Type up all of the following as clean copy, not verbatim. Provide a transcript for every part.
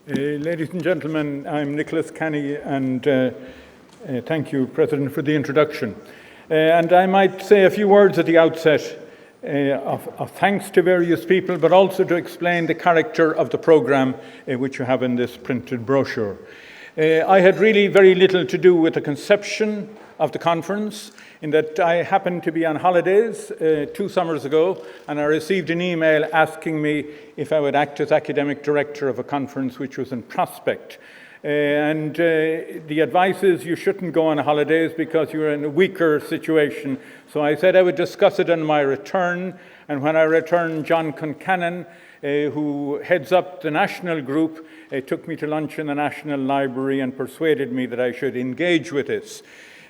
Ladies and gentlemen, I'm Nicholas Canny, and thank you, President, for the introduction. And I might say a few words at the outset of thanks to various people, but also to explain the character of the programme which you have in this printed brochure. I had really very little to do with the conception of the conference, in that I happened to be on holidays 2 summers ago, and I received an email asking me if I would act as academic director of a conference which was in prospect. The advice is you shouldn't go on holidays because you're in a weaker situation. So I said I would discuss it on my return, and when I returned, John Concannon, who heads up the national group, took me to lunch in the National Library and persuaded me that I should engage with this.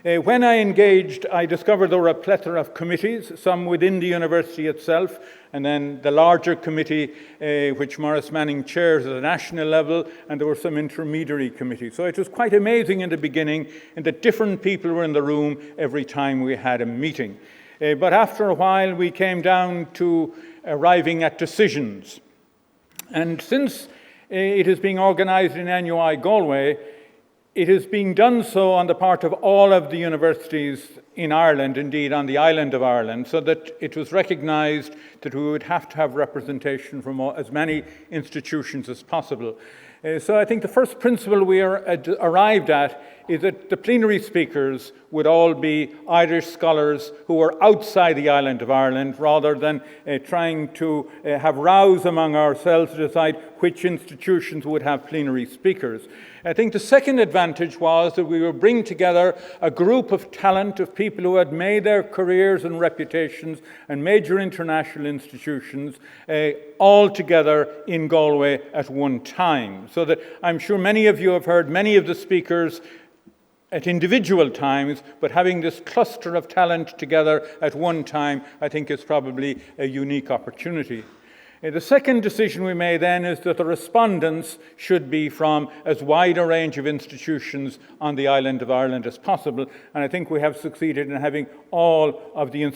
When I engaged, I discovered there were a plethora of committees, some within the university itself, and then the larger committee, which Maurice Manning chairs at the national level, and there were some intermediary committees. So it was quite amazing in the beginning, in that different people were in the room every time we had a meeting. But after a while, we came down to arriving at decisions. And since it is being organised in NUI Galway, it is being done so on the part of all of the universities in Ireland, indeed on the island of Ireland, so that it was recognised that we would have to have representation from as many institutions as possible. So I think the first principle we arrived at is that the plenary speakers would all be Irish scholars who were outside the island of Ireland, rather than trying to have rows among ourselves to decide which institutions would have plenary speakers. I think the second advantage was that we would bring together a group of talent, of people who had made their careers and reputations and major international institutions all together in Galway at one time. So that I'm sure many of you have heard many of the speakers at individual times, but having this cluster of talent together at one time, I think is probably a unique opportunity. The second decision we made then is that the respondents should be from as wide a range of institutions on the island of Ireland as possible, and I think we have succeeded in having all of the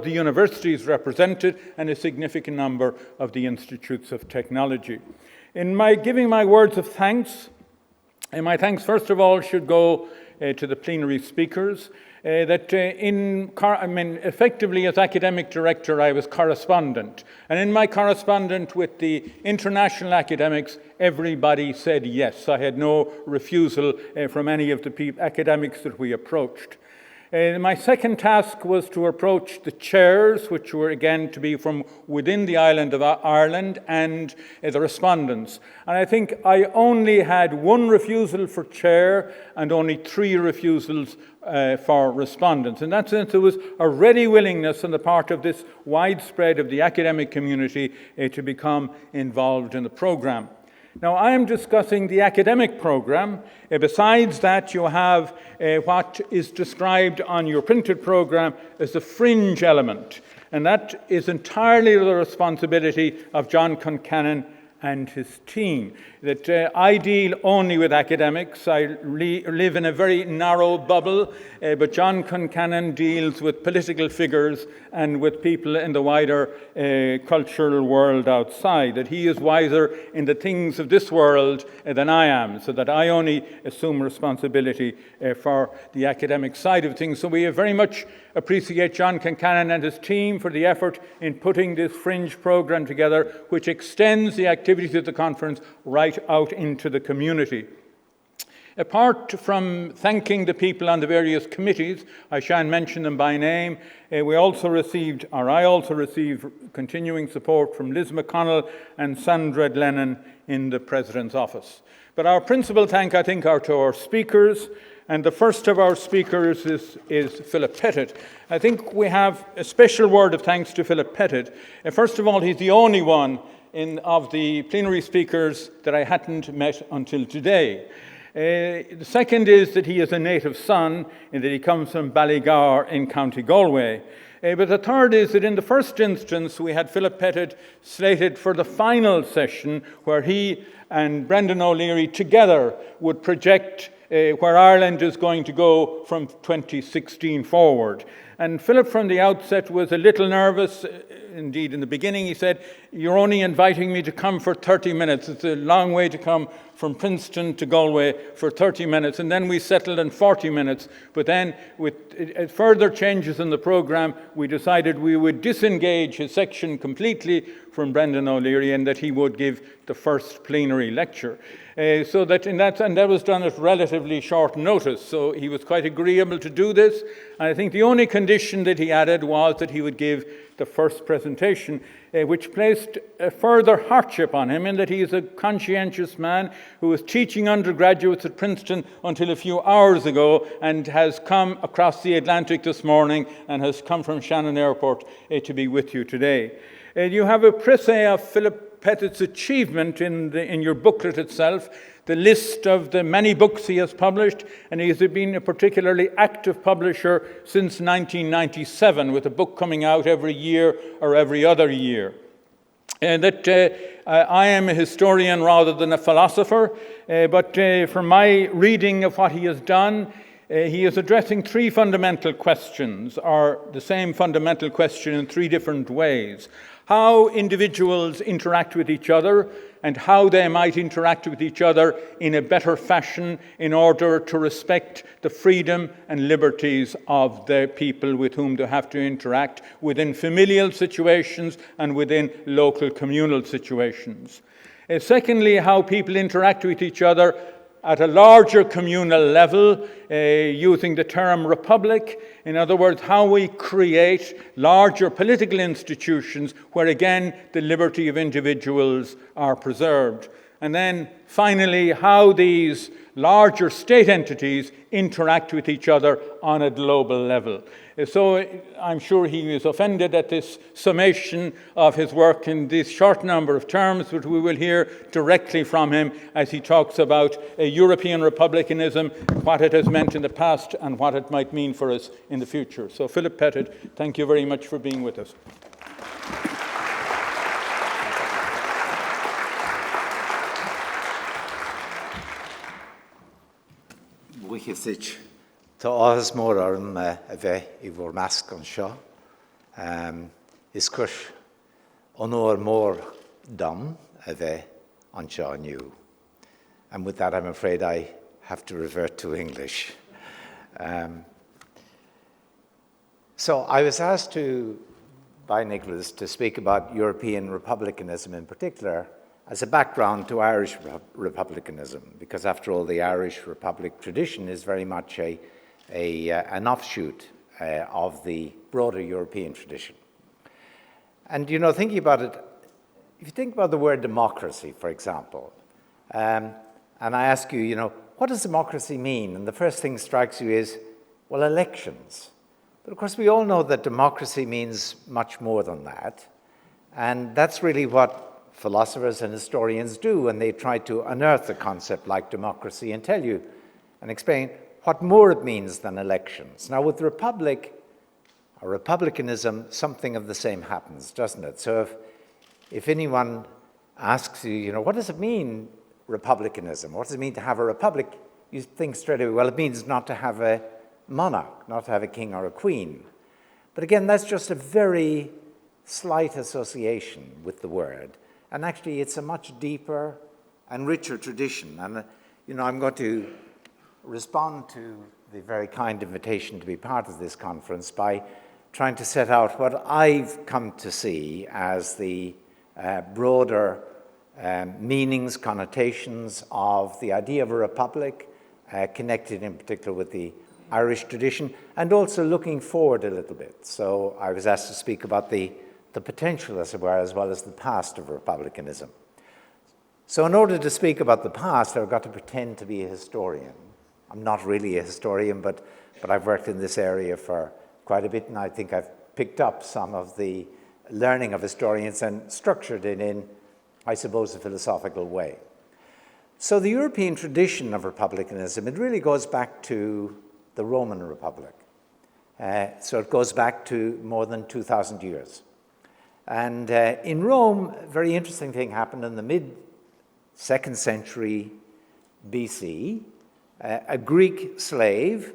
universities represented and a significant number of the institutes of technology. In my giving my words of thanks, and my thanks first of all should go to the plenary speakers. Effectively as academic director, I was correspondent. And in my correspondence with the international academics, everybody said yes. I had no refusal from any of the academics that we approached. My second task was to approach the chairs, which were again to be from within the island of Ireland, and the respondents. And I think I only had 1 refusal for chair and only 3 refusals for respondents. In that sense, there was a ready willingness on the part of this widespread of the academic community to become involved in the programme. Now, I am discussing the academic programme. Besides that, you have what is described on your printed programme as the fringe element, and that is entirely the responsibility of John Concannon and his team. That I deal only with academics. I live in a very narrow bubble, but John Concannon deals with political figures and with people in the wider cultural world outside. That he is wiser in the things of this world than I am, so that I only assume responsibility for the academic side of things. So we very much appreciate John Concannon and his team for the effort in putting this fringe programme together, which extends the activities of the conference right out into the community. Apart from thanking the people on the various committees, I shan't mention them by name, I also received continuing support from Liz McConnell and Sandra Lennon in the President's office. But our principal thank, I think, are to our speakers, and the first of our speakers is Philip Pettit. I think we have a special word of thanks to Philip Pettit. First of all, he's the only one of the plenary speakers that I hadn't met until today. The second is that he is a native son, and that he comes from Ballygar in County Galway. But the third is that in the first instance, we had Philip Pettit slated for the final session, where he and Brendan O'Leary together would project where Ireland is going to go from 2016 forward. And Philip from the outset was a little nervous, Indeed, in the beginning he said, "You're only inviting me to come for 30 minutes. It's a long way to come from Princeton to Galway for 30 minutes." And then we settled on 40 minutes. But then with further changes in the programme, we decided we would disengage his section completely from Brendan O'Leary and that he would give the first plenary lecture. And that was done at relatively short notice. So he was quite agreeable to do this. And I think the only condition that he added was that he would give the first presentation, which placed a further hardship on him in that he is a conscientious man who was teaching undergraduates at Princeton until a few hours ago and has come across the Atlantic this morning and has come from Shannon Airport to be with you today. You have a précis of Philip Pettit's achievement in your booklet itself, the list of the many books he has published, and he has been a particularly active publisher since 1997, with a book coming out every year or every other year. I am a historian rather than a philosopher, but from my reading of what he has done, he is addressing three fundamental questions, or the same fundamental question in three different ways. How individuals interact with each other and how they might interact with each other in a better fashion in order to respect the freedom and liberties of the people with whom they have to interact within familial situations and within local communal situations. Secondly, how people interact with each other at a larger communal level, using the term republic. In other words, how we create larger political institutions where, again, the liberty of individuals are preserved. And then, finally, how these larger state entities interact with each other on a global level. So I'm sure he is offended at this summation of his work in this short number of terms, but we will hear directly from him as he talks about European republicanism, what it has meant in the past and what it might mean for us in the future. So Philip Pettit, thank you very much for being with us. Tá áthas mór orm a bheith I bhór measc an seo. Is cuis onóir mór dom a bheith an seo aniu. And with that, I'm afraid I have to revert to English. So I was asked by Nicholas to speak about European republicanism in particular as a background to Irish republicanism, because after all, the Irish Republic tradition is very much an offshoot of the broader European tradition. And, you know, thinking about it, if you think about the word democracy, for example, and I ask you, you know, what does democracy mean? And the first thing that strikes you is, well, elections. But of course, we all know that democracy means much more than that. And that's really what philosophers and historians do when they try to unearth a concept like democracy and tell you and explain what more it means than elections. Now, with republic or republicanism, something of the same happens, doesn't it? So if anyone asks you, you know, what does it mean, republicanism? What does it mean to have a republic? You think straight away, well, it means not to have a monarch, not to have a king or a queen. But again, that's just a very slight association with the word. And actually, it's a much deeper and richer tradition. And, you know, I'm going to respond to the very kind invitation to be part of this conference by trying to set out what I've come to see as the broader meanings, connotations of the idea of a republic, connected in particular with the Irish tradition, and also looking forward a little bit. So I was asked to speak about the potential, as it were, as well as the past of republicanism. So in order to speak about the past, I've got to pretend to be a historian. I'm not really a historian, but I've worked in this area for quite a bit, and I think I've picked up some of the learning of historians and structured it in, I suppose, a philosophical way. So the European tradition of republicanism, it really goes back to the Roman Republic. So it goes back to more than 2,000 years. And in Rome, a very interesting thing happened in the mid-2nd century BC. A Greek slave,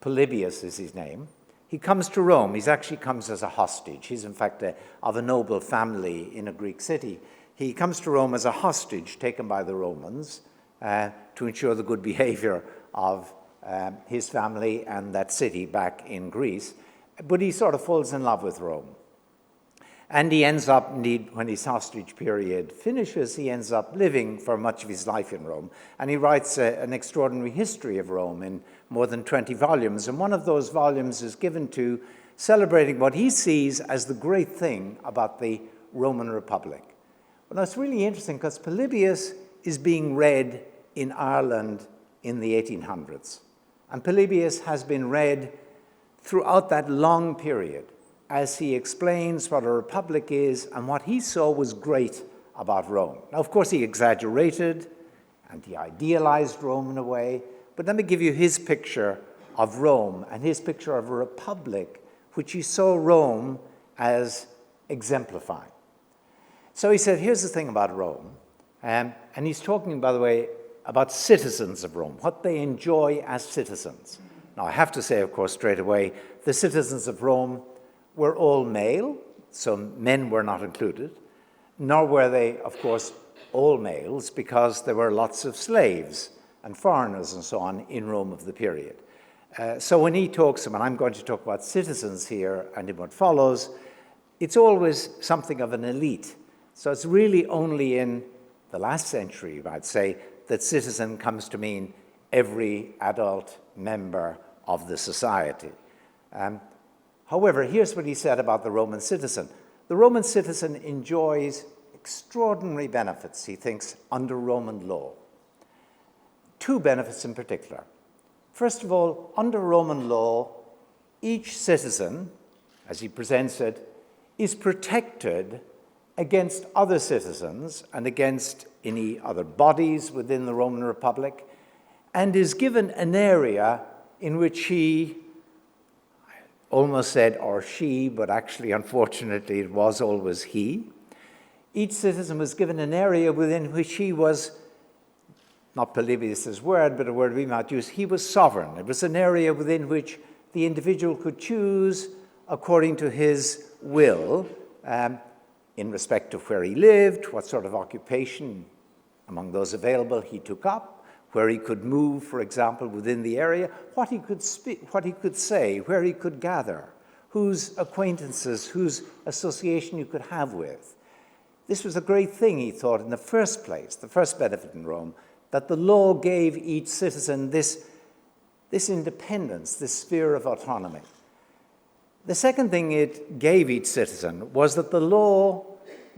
Polybius is his name, He comes to Rome. He actually comes as a hostage. He's, in fact, of a noble family in a Greek city. He comes to Rome as a hostage taken by the Romans to ensure the good behavior of his family and that city back in Greece. But he sort of falls in love with Rome. And he ends up, indeed, when his hostage period finishes, he ends up living for much of his life in Rome. And he writes an extraordinary history of Rome in more than 20 volumes. And one of those volumes is given to celebrating what he sees as the great thing about the Roman Republic. Well, that's really interesting because Polybius is being read in Ireland in the 1800s. And Polybius has been read throughout that long period as he explains what a republic is and what he saw was great about Rome. Now, of course, he exaggerated and he idealized Rome in a way, but let me give you his picture of Rome and his picture of a republic, which he saw Rome as exemplifying. So he said, here's the thing about Rome, and he's talking, by the way, about citizens of Rome, what they enjoy as citizens. Now, I have to say, of course, straight away, the citizens of Rome were all male, so men were not included, nor were they, of course, all males, because there were lots of slaves and foreigners and so on in Rome of the period. So when he talks, and I'm going to talk about citizens here and in what follows, it's always something of an elite. So it's really only in the last century, I'd say, that citizen comes to mean every adult member of the society. However, here's what he said about the Roman citizen. The Roman citizen enjoys extraordinary benefits, he thinks, under Roman law. Two benefits in particular. First of all, under Roman law, each citizen, as he presents it, is protected against other citizens and against any other bodies within the Roman Republic, and is given an area in which he, almost said or she, but actually, unfortunately, it was always he. Each citizen was given an area within which he was, not Polybius' word, but a word we might use, he was sovereign. It was an area within which the individual could choose according to his will, in respect of where he lived, what sort of occupation among those available he took up, where he could move, for example, within the area, what he could speak, what he could say, where he could gather, whose acquaintances, whose association you could have with. This was a great thing, he thought, in the first place, the first benefit in Rome, that the law gave each citizen this independence, this sphere of autonomy. The second thing it gave each citizen was that the law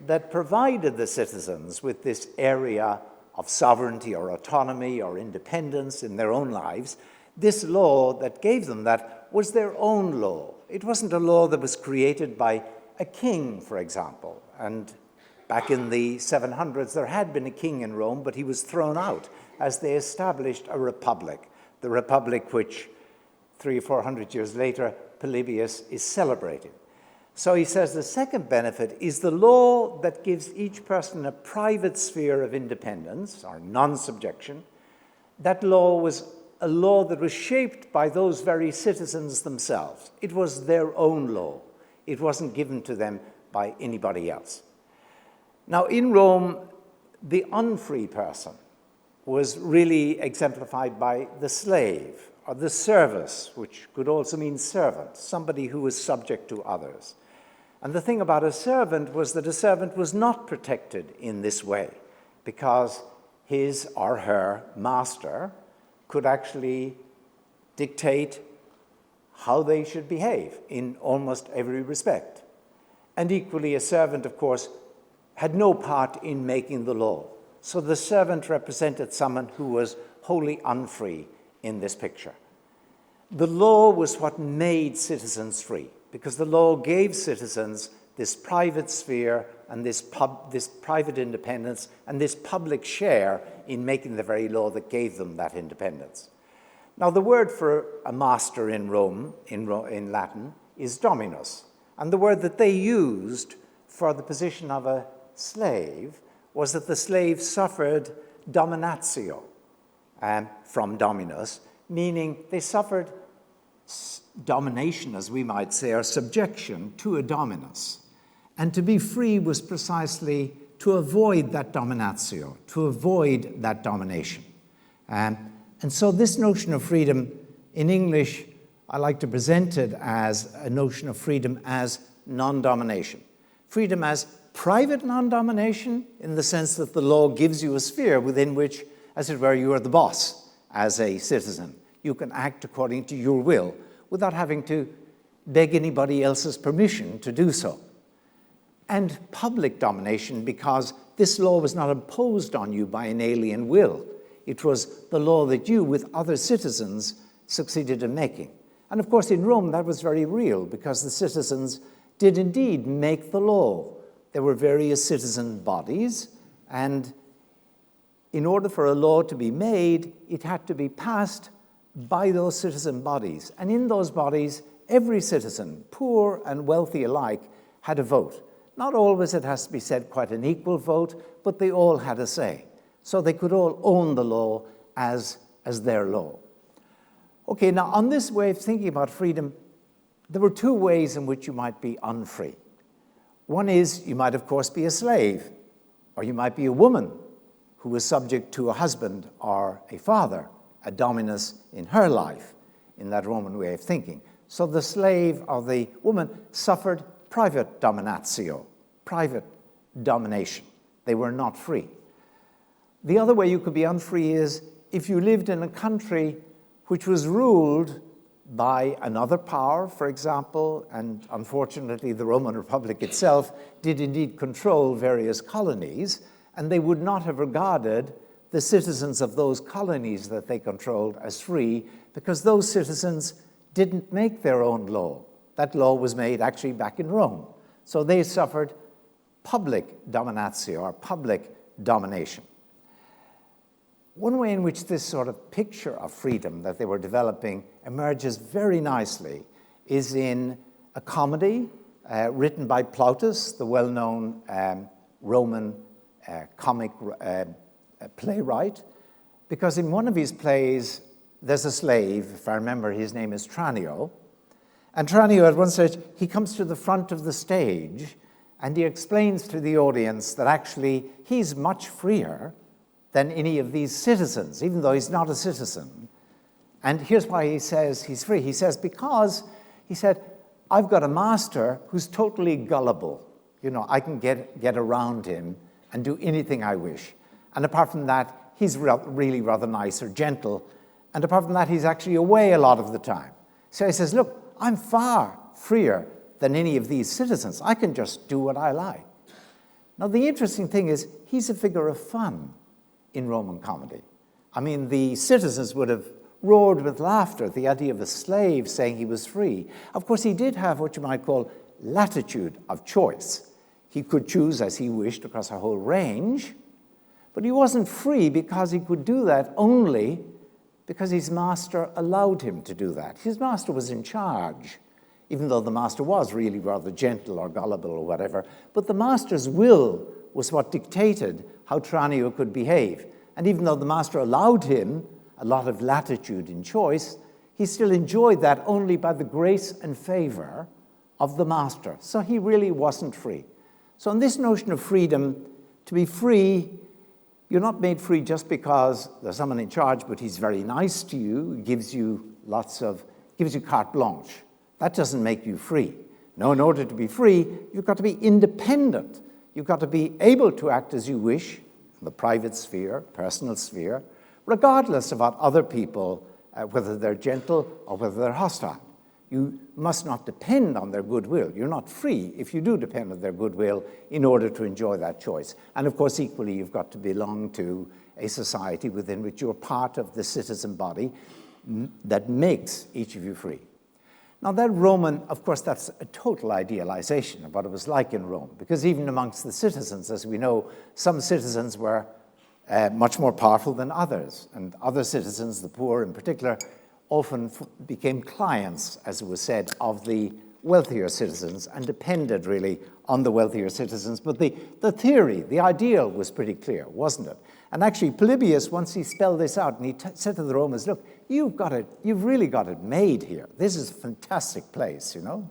that provided the citizens with this area of sovereignty or autonomy or independence in their own lives, this law that gave them that was their own law. It wasn't a law that was created by a king, for example. And back in the 700s, there had been a king in Rome, but he was thrown out as they established a republic, the republic which 300 or 400 years later Polybius is celebrating. So he says the second benefit is the law that gives each person a private sphere of independence or non-subjection. That law was a law that was shaped by those very citizens themselves. It was their own law. It wasn't given to them by anybody else. Now, in Rome, the unfree person was really exemplified by the slave, or the service, which could also mean servant, somebody who was subject to others. And the thing about a servant was that a servant was not protected in this way, because his or her master could actually dictate how they should behave in almost every respect. And equally, a servant, of course, had no part in making the law. So the servant represented someone who was wholly unfree in this picture. The law was what made citizens free, because the law gave citizens this private sphere and this private independence and this public share in making the very law that gave them that independence. Now, the word for a master in Rome, in Latin, is dominus. And the word that they used for the position of a slave was that the slave suffered dominatio from dominus, meaning they suffered domination, as we might say, or subjection to a dominus. And to be free was precisely to avoid that dominatio, to avoid that domination. And so this notion of freedom, in English, I like to present it as a notion of freedom as non-domination. Freedom as private non-domination, in the sense that the law gives you a sphere within which, as it were, you are the boss as a citizen. You can act according to your will without having to beg anybody else's permission to do so. And public domination, because this law was not imposed on you by an alien will. It was the law that you, with other citizens, succeeded in making. And of course, in Rome, that was very real, because the citizens did indeed make the law. There were various citizen bodies, and in order for a law to be made, it had to be passed by those citizen bodies. And in those bodies, every citizen, poor and wealthy alike, had a vote. Not always, it has to be said, quite an equal vote, but they all had a say. So they could all own the law as their law. Okay, now on this way of thinking about freedom, there were two ways in which you might be unfree. One is you might, of course, be a slave, or you might be a woman who was subject to a husband or a father, a dominus in her life, in that Roman way of thinking. So the slave or the woman suffered private dominatio, private domination. They were not free. The other way you could be unfree is if you lived in a country which was ruled by another power, for example, and unfortunately the Roman Republic itself did indeed control various colonies, and they would not have regarded the citizens of those colonies that they controlled as free, because those citizens didn't make their own law. That law was made actually back in Rome. So they suffered public dominatio, or public domination. One way in which this sort of picture of freedom that they were developing emerges very nicely is in a comedy written by Plautus, the well-known Roman comic playwright, because in one of his plays, there's a slave, if I remember, his name is Tranio, and Tranio at one stage, he comes to the front of the stage and he explains to the audience that actually he's much freer than any of these citizens, even though he's not a citizen. And here's why he says he's free. He says, because, he said, I've got a master who's totally gullible. You know, I can get around him and do anything I wish. And apart from that, he's really rather nice or gentle. And apart from that, he's actually away a lot of the time. So he says, look, I'm far freer than any of these citizens. I can just do what I like. Now, the interesting thing is, he's a figure of fun in Roman comedy. I mean, the citizens would have roared with laughter at the idea of a slave saying he was free. Of course, he did have what you might call latitude of choice. He could choose as he wished across a whole range, but he wasn't free because he could do that only because his master allowed him to do that. His master was in charge, even though the master was really rather gentle or gullible or whatever, but the master's will was what dictated how Tranio could behave. And even though the master allowed him a lot of latitude in choice, he still enjoyed that only by the grace and favor of the master. So he really wasn't free. So in this notion of freedom, to be free, you're not made free just because there's someone in charge, but he's very nice to you, gives you carte blanche. That doesn't make you free. No, in order to be free, you've got to be independent. You've got to be able to act as you wish in the private sphere, personal sphere, regardless of what other people, whether they're gentle or whether they're hostile. You must not depend on their goodwill. You're not free if you do depend on their goodwill in order to enjoy that choice. And of course, equally, you've got to belong to a society within which you're part of the citizen body that makes each of you free. Now that Roman, of course, that's a total idealization of what it was like in Rome, because even amongst the citizens, as we know, some citizens were much more powerful than others, and other citizens, the poor in particular, often became clients, as it was said, of the wealthier citizens and depended really on the wealthier citizens. But the theory, the ideal was pretty clear, wasn't it? And actually, Polybius, once he spelled this out, and he said to the Romans, look, you've really got it made here. This is a fantastic place, you know?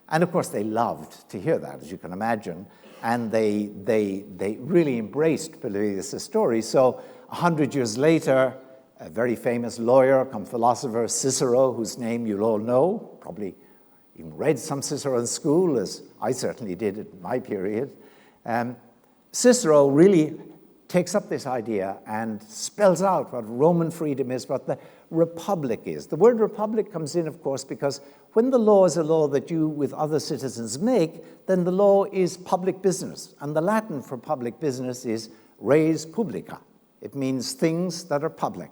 And of course, they loved to hear that, as you can imagine. And they really embraced Polybius' story. So 100 years later, a very famous lawyer, come philosopher, Cicero, whose name you'll all know, probably even read some Cicero in school, as I certainly did at my period. Cicero really takes up this idea and spells out what Roman freedom is, what the republic is. The word republic comes in, of course, because when the law is a law that you with other citizens make, then the law is public business. And the Latin for public business is res publica. It means things that are public.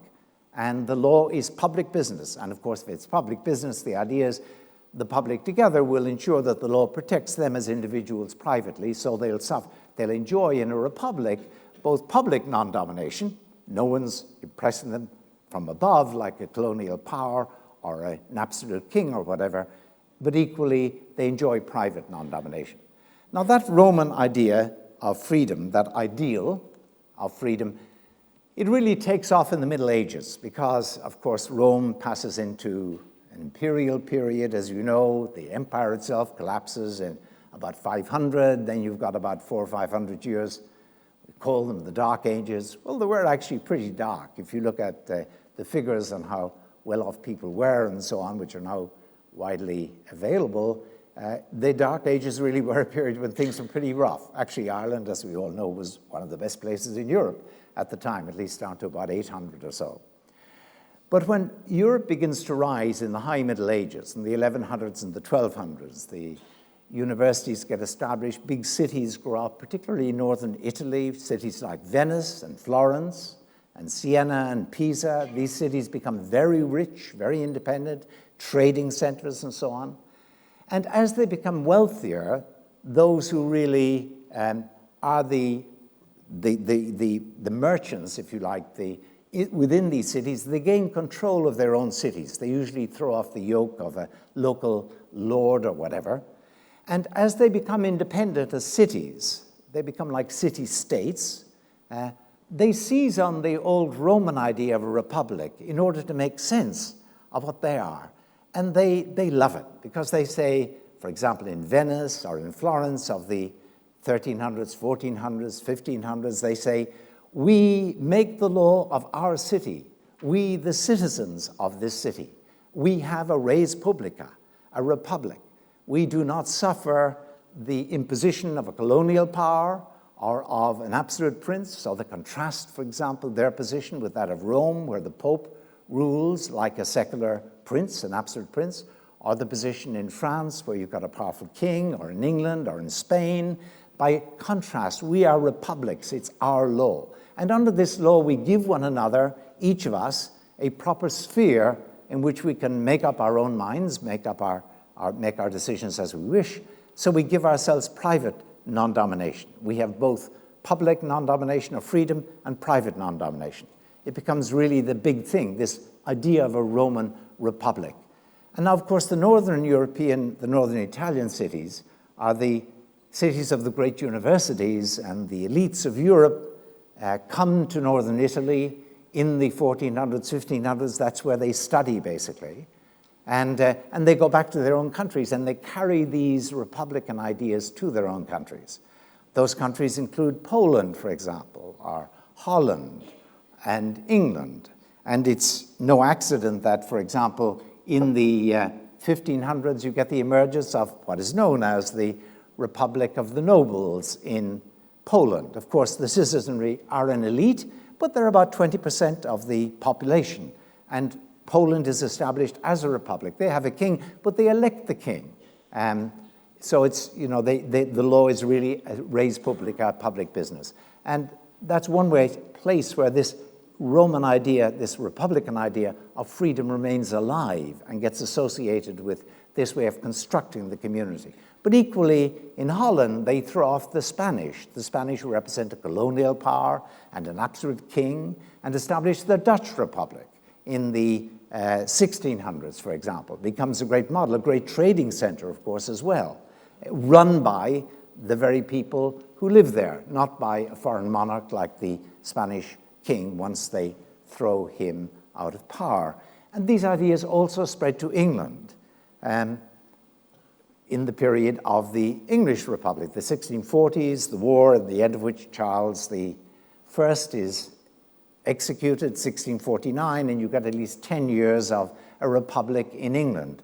And the law is public business. And of course, if it's public business, the idea is the public together will ensure that the law protects them as individuals privately, so they'll enjoy in a republic both public non-domination, no one's impressing them from above like a colonial power or an absolute king or whatever, but equally they enjoy private non-domination. Now that Roman idea of freedom, that ideal of freedom, it really takes off in the Middle Ages because, of course, Rome passes into an imperial period. As you know, the empire itself collapses in about 500. Then you've got about 400 or 500 years. We call them the Dark Ages. Well, they were actually pretty dark. If you look at the figures on how well-off people were and so on, which are now widely available, the Dark Ages really were a period when things were pretty rough. Actually, Ireland, as we all know, was one of the best places in Europe at the time, at least down to about 800 or so. But when Europe begins to rise in the high Middle Ages, in the 1100s and the 1200s, the universities get established, big cities grow up, particularly in northern Italy, cities like Venice and Florence and Siena and Pisa. These cities become very rich, very independent, trading centers and so on. And as they become wealthier, those who really are the merchants, if you like, within these cities, they gain control of their own cities. They usually throw off the yoke of a local lord or whatever. And as they become independent as cities, they become like city-states, they seize on the old Roman idea of a republic in order to make sense of what they are. And they love it because they say, for example, in Venice or in Florence of the 1300s, 1400s, 1500s, they say, we make the law of our city, we the citizens of this city. We have a res publica, a republic. We do not suffer the imposition of a colonial power or of an absolute prince. So the contrast, for example, their position with that of Rome, where the Pope rules like a secular prince, an absolute prince, or the position in France, where you've got a powerful king, or in England, or in Spain. By contrast, we are republics. It's our law. And under this law, we give one another, each of us, a proper sphere in which we can make up our own minds, make our decisions as we wish. So we give ourselves private non-domination. We have both public non-domination of freedom and private non-domination. It becomes really the big thing, this idea of a Roman republic. And now, of course, the northern Italian cities are the cities of the great universities, and the elites of Europe come to northern Italy in the 1400s, 1500s. That's where they study, basically. And they go back to their own countries, and they carry these republican ideas to their own countries. Those countries include Poland, for example, or Holland and England. And it's no accident that, for example, in the 1500s, you get the emergence of what is known as the Republic of the Nobles in Poland. Of course, the citizenry are an elite, but they're about 20% of the population. And Poland is established as a republic. They have a king, but they elect the king. So it's, the law is really a res publica, public business. And that's one place where this Roman idea, this republican idea of freedom remains alive and gets associated with this way of constructing the community. But equally, in Holland, they throw off the Spanish. The Spanish who represent a colonial power and an absolute king, and establish the Dutch Republic in the 1600s, for example. Becomes a great model, a great trading center, of course, as well, run by the very people who live there, not by a foreign monarch like the Spanish king once they throw him out of power. And these ideas also spread to England in the period of the English Republic, the 1640s, the war at the end of which Charles I is executed, 1649, and you got at least 10 years of a republic in England.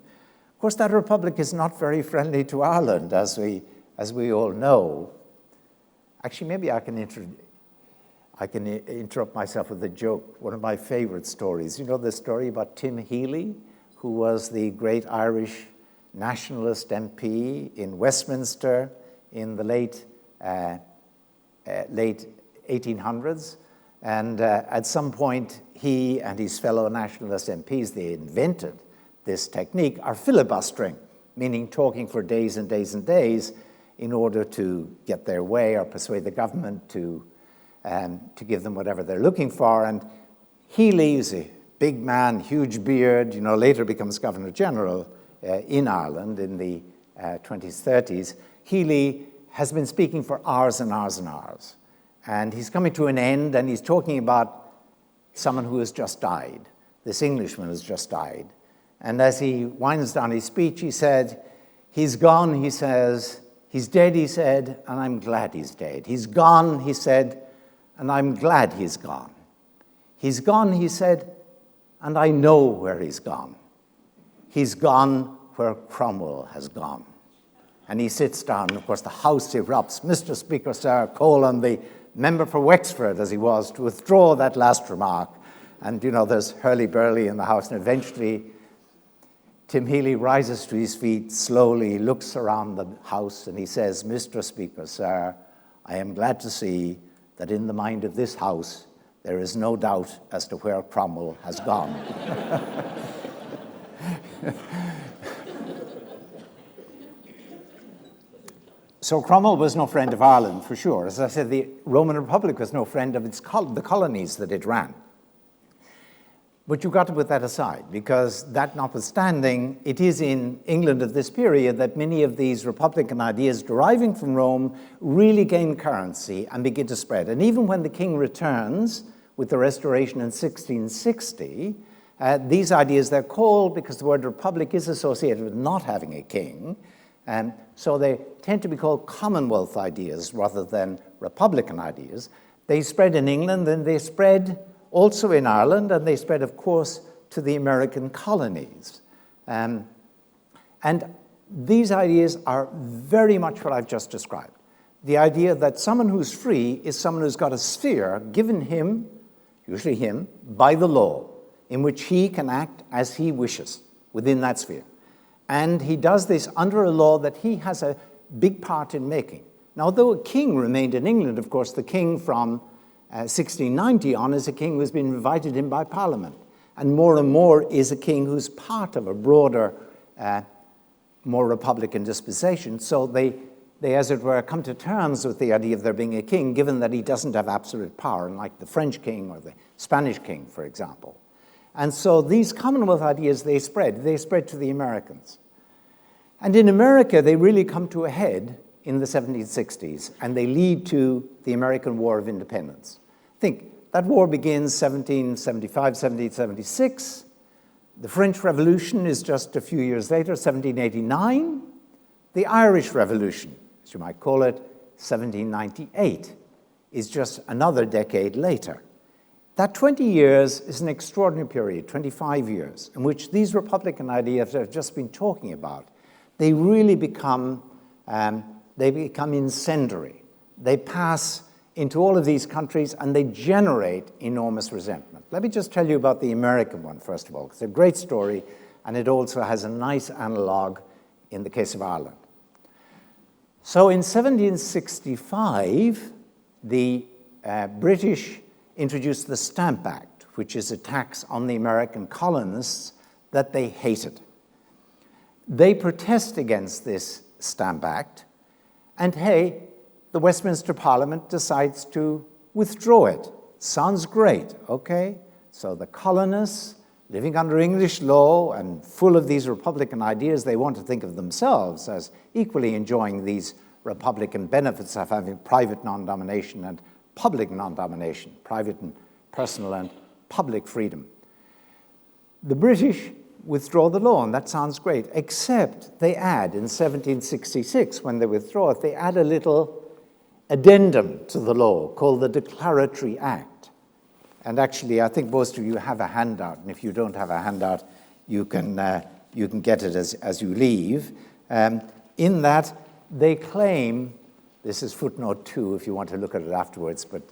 Of course, that republic is not very friendly to Ireland, as we all know. Actually, maybe I can interrupt myself with a joke. One of my favorite stories. You know the story about Tim Healy, who was the great Irish nationalist MP in Westminster in the late 1800s. And at some point, he and his fellow nationalist MPs, they invented this technique, are filibustering, meaning talking for days and days and days in order to get their way or persuade the government to give them whatever they're looking for. And Healy is a big man, huge beard, later becomes Governor General in Ireland in the 20s, 30s. Healy has been speaking for hours and hours and hours. And he's coming to an end, and he's talking about someone who has just died. This Englishman has just died. And as he winds down his speech, he said, he's gone, he says, he's dead, he said, and I'm glad he's dead. He's gone, he said, and I'm glad he's gone. He's gone, he said, and I know where he's gone. He's gone where Cromwell has gone. And he sits down, and of course the House erupts. Mr. Speaker, sir, call on the member for Wexford, as he was, to withdraw that last remark. And, there's hurly-burly in the House, and eventually Tim Healy rises to his feet slowly, looks around the House, and he says, Mr. Speaker, sir, I am glad to see that in the mind of this House there is no doubt as to where Cromwell has gone. So Cromwell was no friend of Ireland, for sure. As I said, the Roman Republic was no friend of the colonies that it ran. But you've got to put that aside, because that notwithstanding, it is in England of this period that many of these republican ideas deriving from Rome really gain currency and begin to spread. And even when the king returns with the Restoration in 1660, these ideas, they're called, because the word republic is associated with not having a king, so they tend to be called Commonwealth ideas rather than Republican ideas. They spread in England, and they spread also in Ireland, and they spread, of course, to the American colonies. And these ideas are very much what I've just described. The idea that someone who's free is someone who's got a sphere given him, usually him, by the law, in which he can act as he wishes within that sphere. And he does this under a law that he has a big part in making. Now, although a king remained in England, of course, the king from 1690 on is a king who's been invited in by Parliament, and more is a king who's part of a broader, more Republican dispensation. So they, as it were, come to terms with the idea of there being a king, given that he doesn't have absolute power, unlike the French king or the Spanish king, for example. And so these Commonwealth ideas, they spread to the Americans. And in America, they really come to a head in the 1760s, and they lead to the American War of Independence. Think, that war begins 1775, 1776. The French Revolution is just a few years later, 1789. The Irish Revolution, as you might call it, 1798, is just another decade later. That 20 years is an extraordinary period, 25 years, in which these Republican ideas that I've just been talking about, they really become incendiary. They pass into all of these countries, and they generate enormous resentment. Let me just tell you about the American one, first of all. It's a great story, and it also has a nice analog in the case of Ireland. So in 1765, the British introduced the Stamp Act, which is a tax on the American colonists that they hated. They protest against this Stamp Act, and hey, the Westminster Parliament decides to withdraw it. Sounds great, okay? So the colonists, living under English law and full of these Republican ideas, they want to think of themselves as equally enjoying these Republican benefits of having private non-domination and public non-domination, private and personal and public freedom. The British withdraw the law, and that sounds great, except they add, in 1766, when they withdraw it, they add a little addendum to the law called the Declaratory Act. And actually, I think most of you have a handout, and if you don't have a handout, you can get it as you leave. In that, they claim, this is footnote 2 if you want to look at it afterwards, but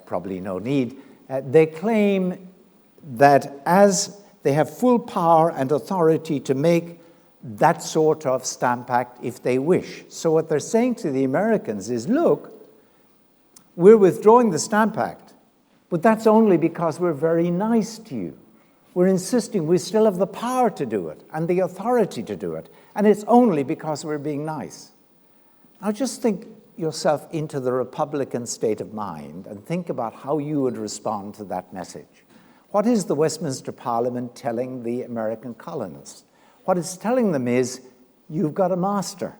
probably no need. They claim that as they have full power and authority to make that sort of Stamp Act if they wish. So what they're saying to the Americans is, look, we're withdrawing the Stamp Act, but that's only because we're very nice to you. We're insisting we still have the power to do it and the authority to do it, and it's only because we're being nice. Now just think yourself into the Republican state of mind and think about how you would respond to that message. What is the Westminster Parliament telling the American colonists? What it's telling them is, you've got a master.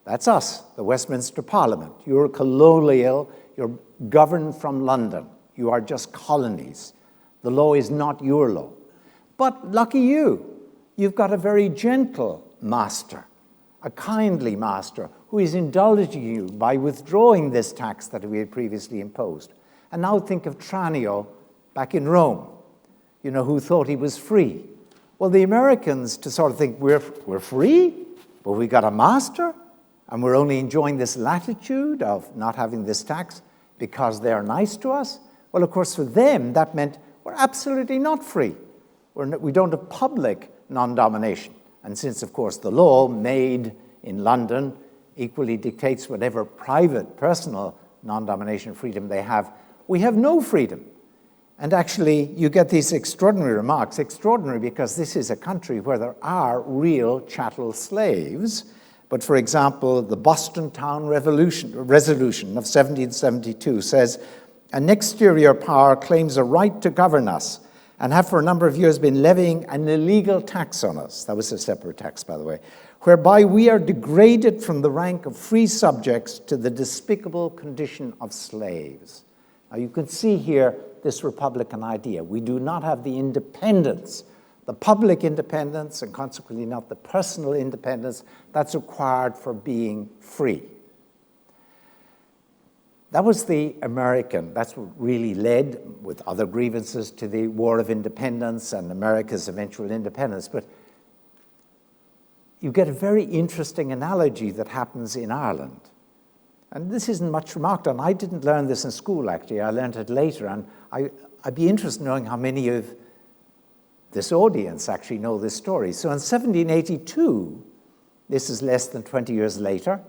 That's us, the Westminster Parliament. You're colonial, you're governed from London. You are just colonies. The law is not your law. But lucky you, you've got a very gentle master, a kindly master, who is indulging you by withdrawing this tax that we had previously imposed. And now think of Tranio back in Rome, who thought he was free. Well, the Americans, to sort of think, we're free, but we got a master, and we're only enjoying this latitude of not having this tax because they're nice to us. Well, of course, for them, that meant we're absolutely not free. We don't have public non-domination. And since, of course, the law made in London equally dictates whatever private, personal non-domination freedom they have, we have no freedom. And actually, you get these extraordinary remarks. Extraordinary because this is a country where there are real chattel slaves. But for example, the Boston Town Resolution of 1772 says, an exterior power claims a right to govern us and have for a number of years been levying an illegal tax on us. That was a separate tax, by the way, whereby we are degraded from the rank of free subjects to the despicable condition of slaves. Now you can see here this Republican idea. We do not have the independence, the public independence, and consequently not the personal independence that's required for being free. That was the American, that's what really led, with other grievances, to the War of Independence and America's eventual independence. But you get a very interesting analogy that happens in Ireland. And this isn't much remarked on. I didn't learn this in school, actually. I learned it later, and I'd be interested in knowing how many of this audience actually know this story. So in 1782, this is less than 20 years later,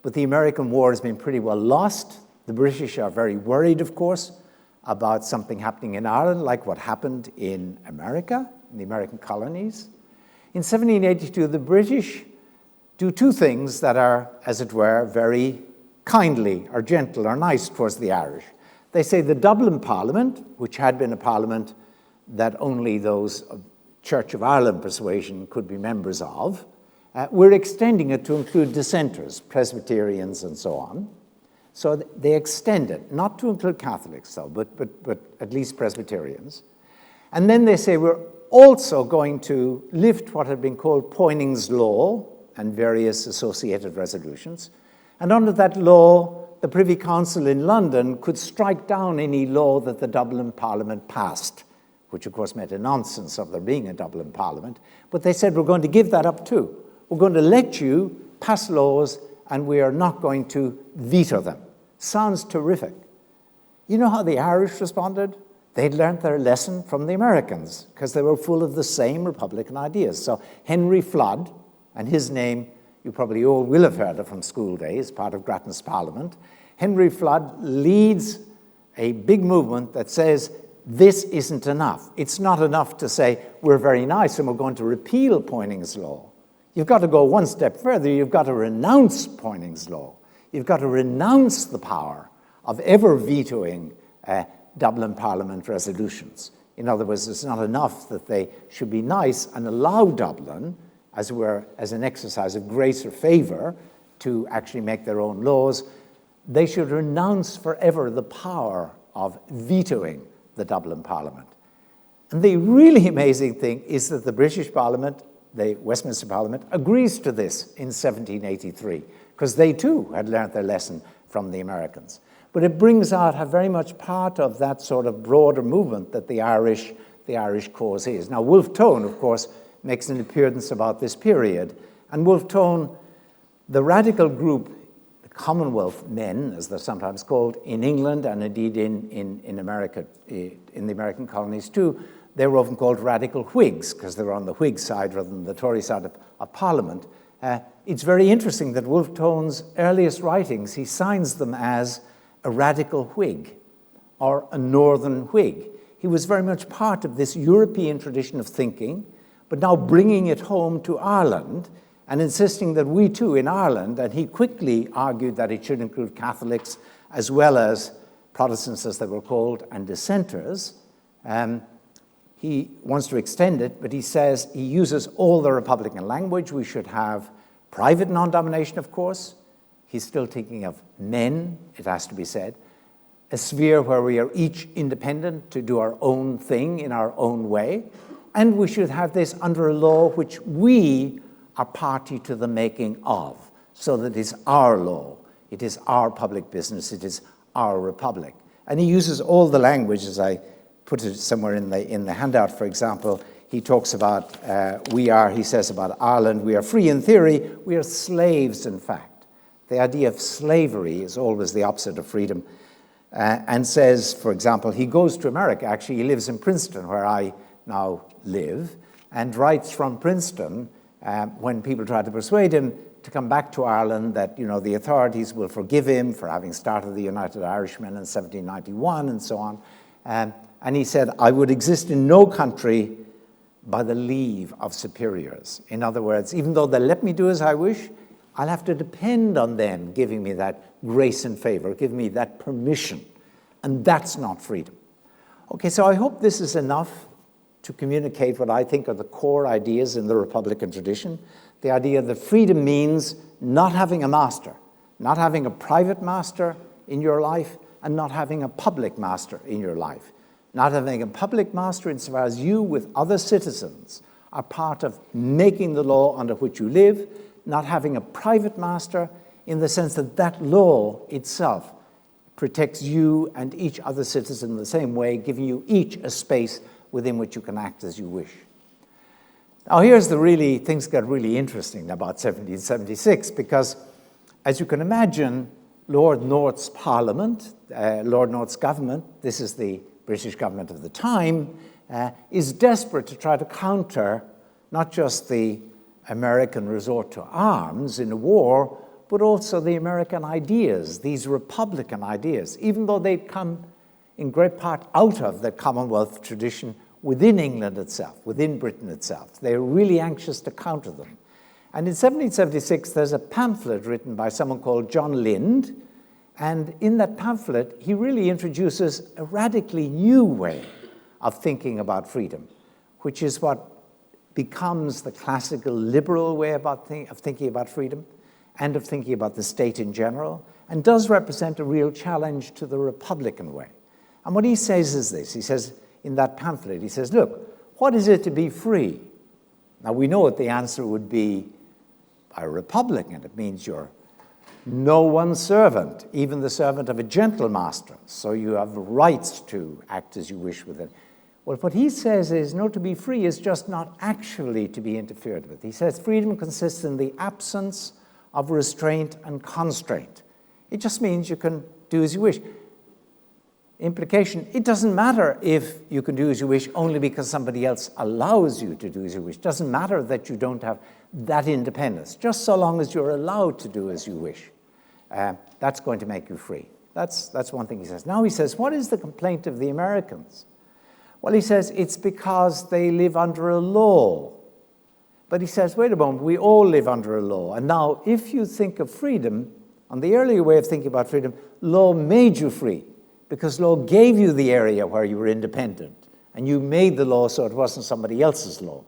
but the American war has been pretty well lost. The British are very worried, of course, about something happening in Ireland, like what happened in America, in the American colonies. In 1782, the British do two things that are, as it were, very kindly or gentle or nice towards the Irish. They say the Dublin Parliament, which had been a parliament that only those of Church of Ireland persuasion could be members of, we're extending it to include dissenters, Presbyterians and so on. So they extend it, not to include Catholics though, but at least Presbyterians. And then they say we're also going to lift what had been called Poyning's Law and various associated resolutions. And under that law, the Privy Council in London could strike down any law that the Dublin Parliament passed, which of course meant a nonsense of there being a Dublin Parliament. But they said, we're going to give that up too. We're going to let you pass laws and we are not going to veto them. Sounds terrific. You know how the Irish responded? They'd learned their lesson from the Americans because they were full of the same Republican ideas. So Henry Flood, and his name you probably all will have heard of from school days, part of Grattan's Parliament. Henry Flood leads a big movement that says this isn't enough. It's not enough to say we're very nice and we're going to repeal Poyning's Law. You've got to go one step further. You've got to renounce Poyning's Law. You've got to renounce the power of ever vetoing Dublin Parliament resolutions. In other words, it's not enough that they should be nice and allow Dublin, as an exercise of grace or favor, to actually make their own laws. They should renounce forever the power of vetoing the Dublin Parliament. And the really amazing thing is that the British Parliament, the Westminster Parliament, agrees to this in 1783, because they too had learnt their lesson from the Americans. But it brings out how very much part of that sort of broader movement that the Irish cause is. Now, Wolfe Tone, of course, makes an appearance about this period. And Wolfe Tone, the radical group, the Commonwealth men, as they're sometimes called, in England and indeed in America, in the American colonies too, they were often called radical Whigs because they were on the Whig side rather than the Tory side of Parliament. It's very interesting that Wolfe Tone's earliest writings, he signs them as a radical Whig or a northern Whig. He was very much part of this European tradition of thinking, but now bringing it home to Ireland and insisting that we too in Ireland, and he quickly argued that it should include Catholics as well as Protestants, as they were called, and dissenters. He wants to extend it, but he says he uses all the Republican language. We should have private non-domination, of course. He's still thinking of men, it has to be said. A sphere where we are each independent to do our own thing in our own way. And we should have this under a law which we are party to the making of, so that it is our law, it is our public business, it is our republic. And he uses all the language, as I put it somewhere in the handout, for example. He talks about, he says about Ireland, we are free in theory, we are slaves in fact. The idea of slavery is always the opposite of freedom. And says, for example, he goes to America. Actually, he lives in Princeton, where I now live, and writes from Princeton when people try to persuade him to come back to Ireland, that, you know, the authorities will forgive him for having started the United Irishmen in 1791 and so on. And he said, I would exist in no country by the leave of superiors. In other words, even though they let me do as I wish, I'll have to depend on them giving me that grace and favor, giving me that permission. And that's not freedom. Okay, so I hope this is enough to communicate what I think are the core ideas in the Republican tradition. The idea that freedom means not having a master, not having a private master in your life, and not having a public master in your life. Not having a public master insofar as you with other citizens are part of making the law under which you live, not having a private master in the sense that that law itself protects you and each other citizen in the same way, giving you each a space within which you can act as you wish. Now here's things get really interesting about 1776, because as you can imagine, Lord North's Parliament, Lord North's government, this is the British government of the time, is desperate to try to counter not just the American resort to arms in a war, but also the American ideas, these Republican ideas, even though they'd come in great part out of the Commonwealth tradition within England itself, within Britain itself. They're really anxious to counter them. And in 1776, there's a pamphlet written by someone called John Lind, and in that pamphlet, he really introduces a radically new way of thinking about freedom, which is what becomes the classical liberal way of thinking about freedom and of thinking about the state in general, and does represent a real challenge to the Republican way. And what he says is this. He says in that pamphlet, he says, look, what is it to be free? Now, we know what the answer would be by a Republican. It means you're no one's servant, even the servant of a gentle master, so you have rights to act as you wish with it. Well, what he says is, no, to be free is just not actually to be interfered with. He says freedom consists in the absence of restraint and constraint. It just means you can do as you wish. Implication, it doesn't matter if you can do as you wish only because somebody else allows you to do as you wish. It doesn't matter that you don't have that independence, just so long as you're allowed to do as you wish. That's going to make you free. That's one thing he says. Now he says, what is the complaint of the Americans? Well, he says it's because they live under a law. But he says, wait a moment, we all live under a law. And now, if you think of freedom, on the earlier way of thinking about freedom, law made you free, because law gave you the area where you were independent, and you made the law so it wasn't somebody else's law.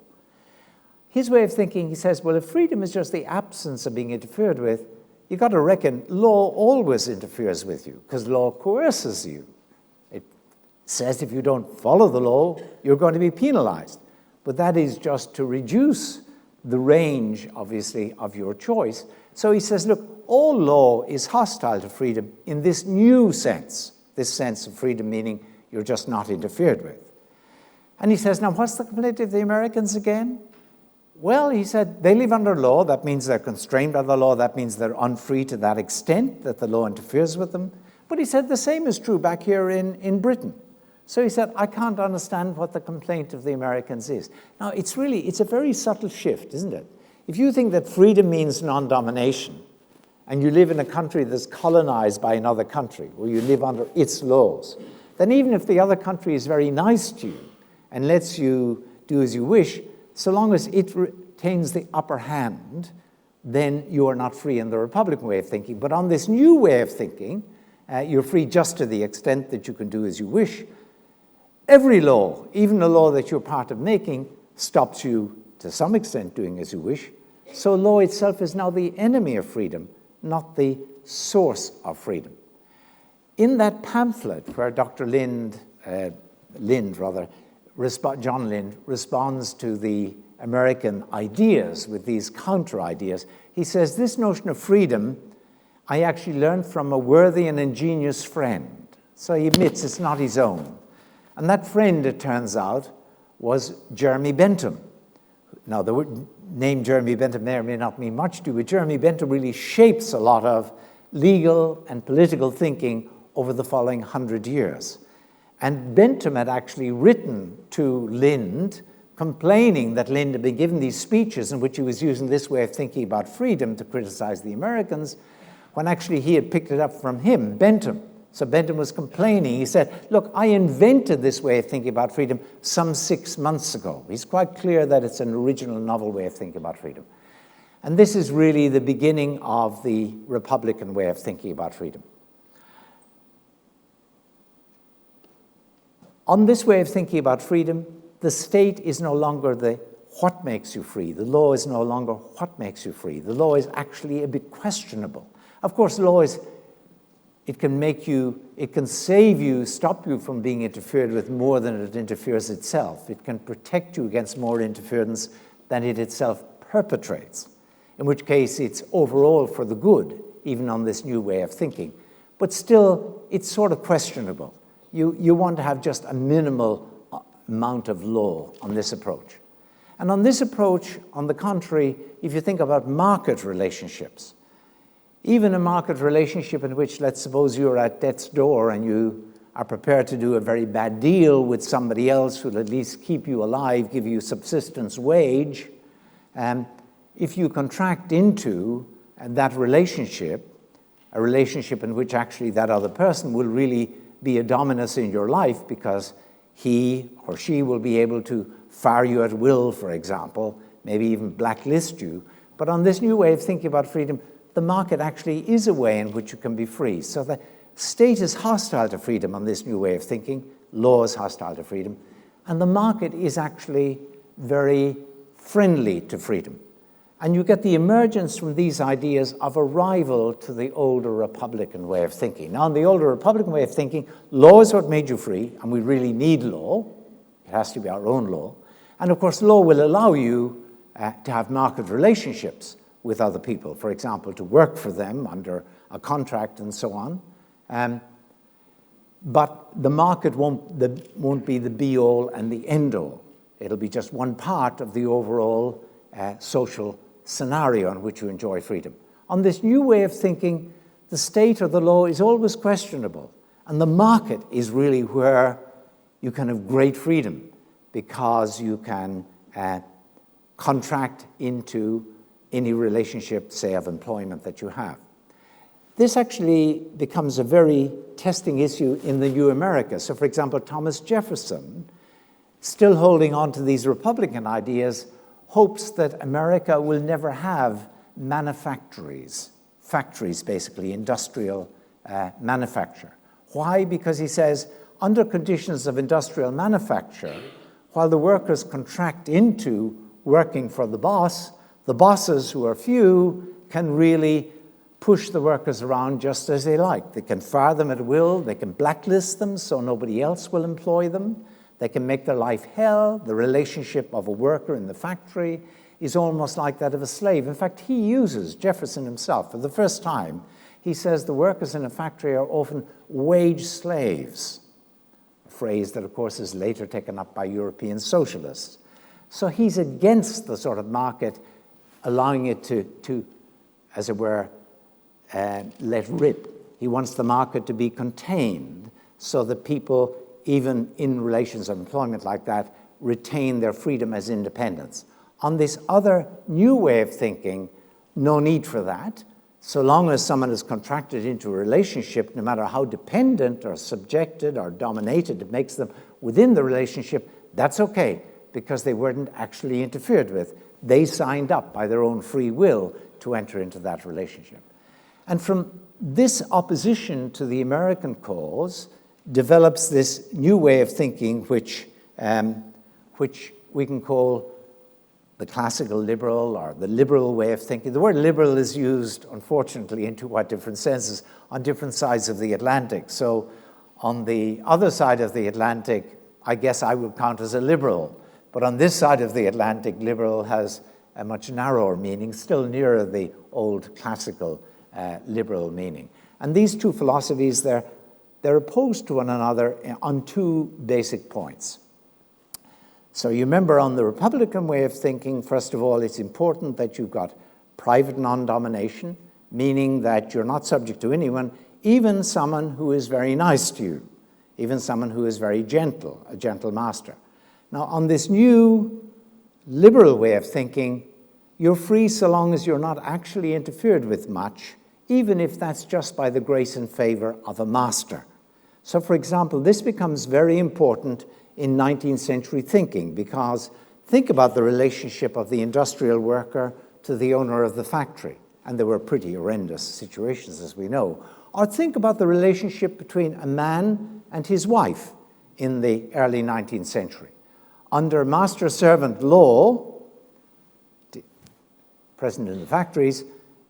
His way of thinking, he says, well, if freedom is just the absence of being interfered with, you got to reckon law always interferes with you because law coerces you. It says if you don't follow the law, you're going to be penalized. But that is just to reduce the range, obviously, of your choice. So he says, look, all law is hostile to freedom in this new sense, this sense of freedom meaning you're just not interfered with. And he says, now what's the complaint of the Americans again? Well, he said, they live under law. That means they're constrained by the law. That means they're unfree to that extent that the law interferes with them. But he said the same is true back here in Britain. So he said, I can't understand what the complaint of the Americans is. Now, it's a very subtle shift, isn't it? If you think that freedom means non-domination, and you live in a country that's colonized by another country, where you live under its laws, then even if the other country is very nice to you and lets you do as you wish, so long as it retains the upper hand, then you are not free in the Republican way of thinking. But on this new way of thinking, you're free just to the extent that you can do as you wish. Every law, even a law that you're part of making, stops you to some extent doing as you wish. So law itself is now the enemy of freedom, not the source of freedom. In that pamphlet where Dr. John Lind responds to the American ideas with these counter-ideas, he says, this notion of freedom I actually learned from a worthy and ingenious friend. So he admits it's not his own. And that friend, it turns out, was Jeremy Bentham. Now, the name Jeremy Bentham may or may not mean much to you, but Jeremy Bentham really shapes a lot of legal and political thinking over the following 100 years. And Bentham had actually written to Lind, complaining that Lind had been given these speeches in which he was using this way of thinking about freedom to criticize the Americans, when actually he had picked it up from him, Bentham. So Bentham was complaining. He said, look, I invented this way of thinking about freedom some 6 months ago. He's quite clear that it's an original, novel way of thinking about freedom. And this is really the beginning of the Republican way of thinking about freedom. On this way of thinking about freedom, the state is no longer the what makes you free. The law is no longer what makes you free. The law is actually a bit questionable. Of course, law is, it can save you, stop you from being interfered with more than it interferes itself. It can protect you against more interference than it itself perpetrates, in which case it's overall for the good, even on this new way of thinking. But still, it's sort of questionable. You want to have just a minimal amount of law on this approach. And on this approach, on the contrary, if you think about market relationships, even a market relationship in which, let's suppose you're at death's door and you are prepared to do a very bad deal with somebody else who'll at least keep you alive, give you subsistence wage, if you contract into that relationship, a relationship in which actually that other person will really be a dominus in your life because he or she will be able to fire you at will, for example, maybe even blacklist you. But on this new way of thinking about freedom, the market actually is a way in which you can be free. So the state is hostile to freedom on this new way of thinking. Law is hostile to freedom. And the market is actually very friendly to freedom. And you get the emergence from these ideas of a rival to the older Republican way of thinking. Now, in the older Republican way of thinking, law is what made you free, and we really need law. It has to be our own law. And of course, law will allow you to have market relationships with other people, for example, to work for them under a contract and so on. But the market won't be the be-all and the end-all. It'll be just one part of the overall social scenario in which you enjoy freedom. On this new way of thinking, the state or the law is always questionable, and the market is really where you can have great freedom because you can contract into any relationship, say, of employment that you have. This actually becomes a very testing issue in the new America. So, for example, Thomas Jefferson, still holding on to these Republican ideas, hopes that America will never have manufactories, factories basically, industrial manufacture. Why? Because he says, under conditions of industrial manufacture, while the workers contract into working for the boss, the bosses, who are few, can really push the workers around just as they like. They can fire them at will. They can blacklist them so nobody else will employ them. They can make their life hell. The relationship of a worker in the factory is almost like that of a slave. In fact, he uses, Jefferson himself, for the first time, he says the workers in a factory are often wage slaves, a phrase that, of course, is later taken up by European socialists. So he's against the sort of market, allowing it to as it were, let rip. He wants the market to be contained so that people, even in relations of employment like that, retain their freedom as independents. On this other new way of thinking, no need for that. So long as someone is contracted into a relationship, no matter how dependent or subjected or dominated it makes them within the relationship, that's okay, because they weren't actually interfered with. They signed up by their own free will to enter into that relationship. And from this opposition to the American cause develops this new way of thinking, which we can call the classical liberal or the liberal way of thinking. The word liberal is used, unfortunately, in quite different senses on different sides of the Atlantic. So on the other side of the Atlantic, I guess I would count as a liberal. But on this side of the Atlantic, liberal has a much narrower meaning, still nearer the old classical liberal meaning. And these two philosophies, they're opposed to one another on two basic points. So you remember on the Republican way of thinking, first of all, it's important that you've got private non-domination, meaning that you're not subject to anyone, even someone who is very nice to you, even someone who is very gentle, a gentle master. Now, on this new liberal way of thinking, you're free so long as you're not actually interfered with much, even if that's just by the grace and favor of a master. So, for example, this becomes very important in 19th century thinking, because think about the relationship of the industrial worker to the owner of the factory, and there were pretty horrendous situations, as we know. Or think about the relationship between a man and his wife in the early 19th century. Under master-servant law, present in the factories,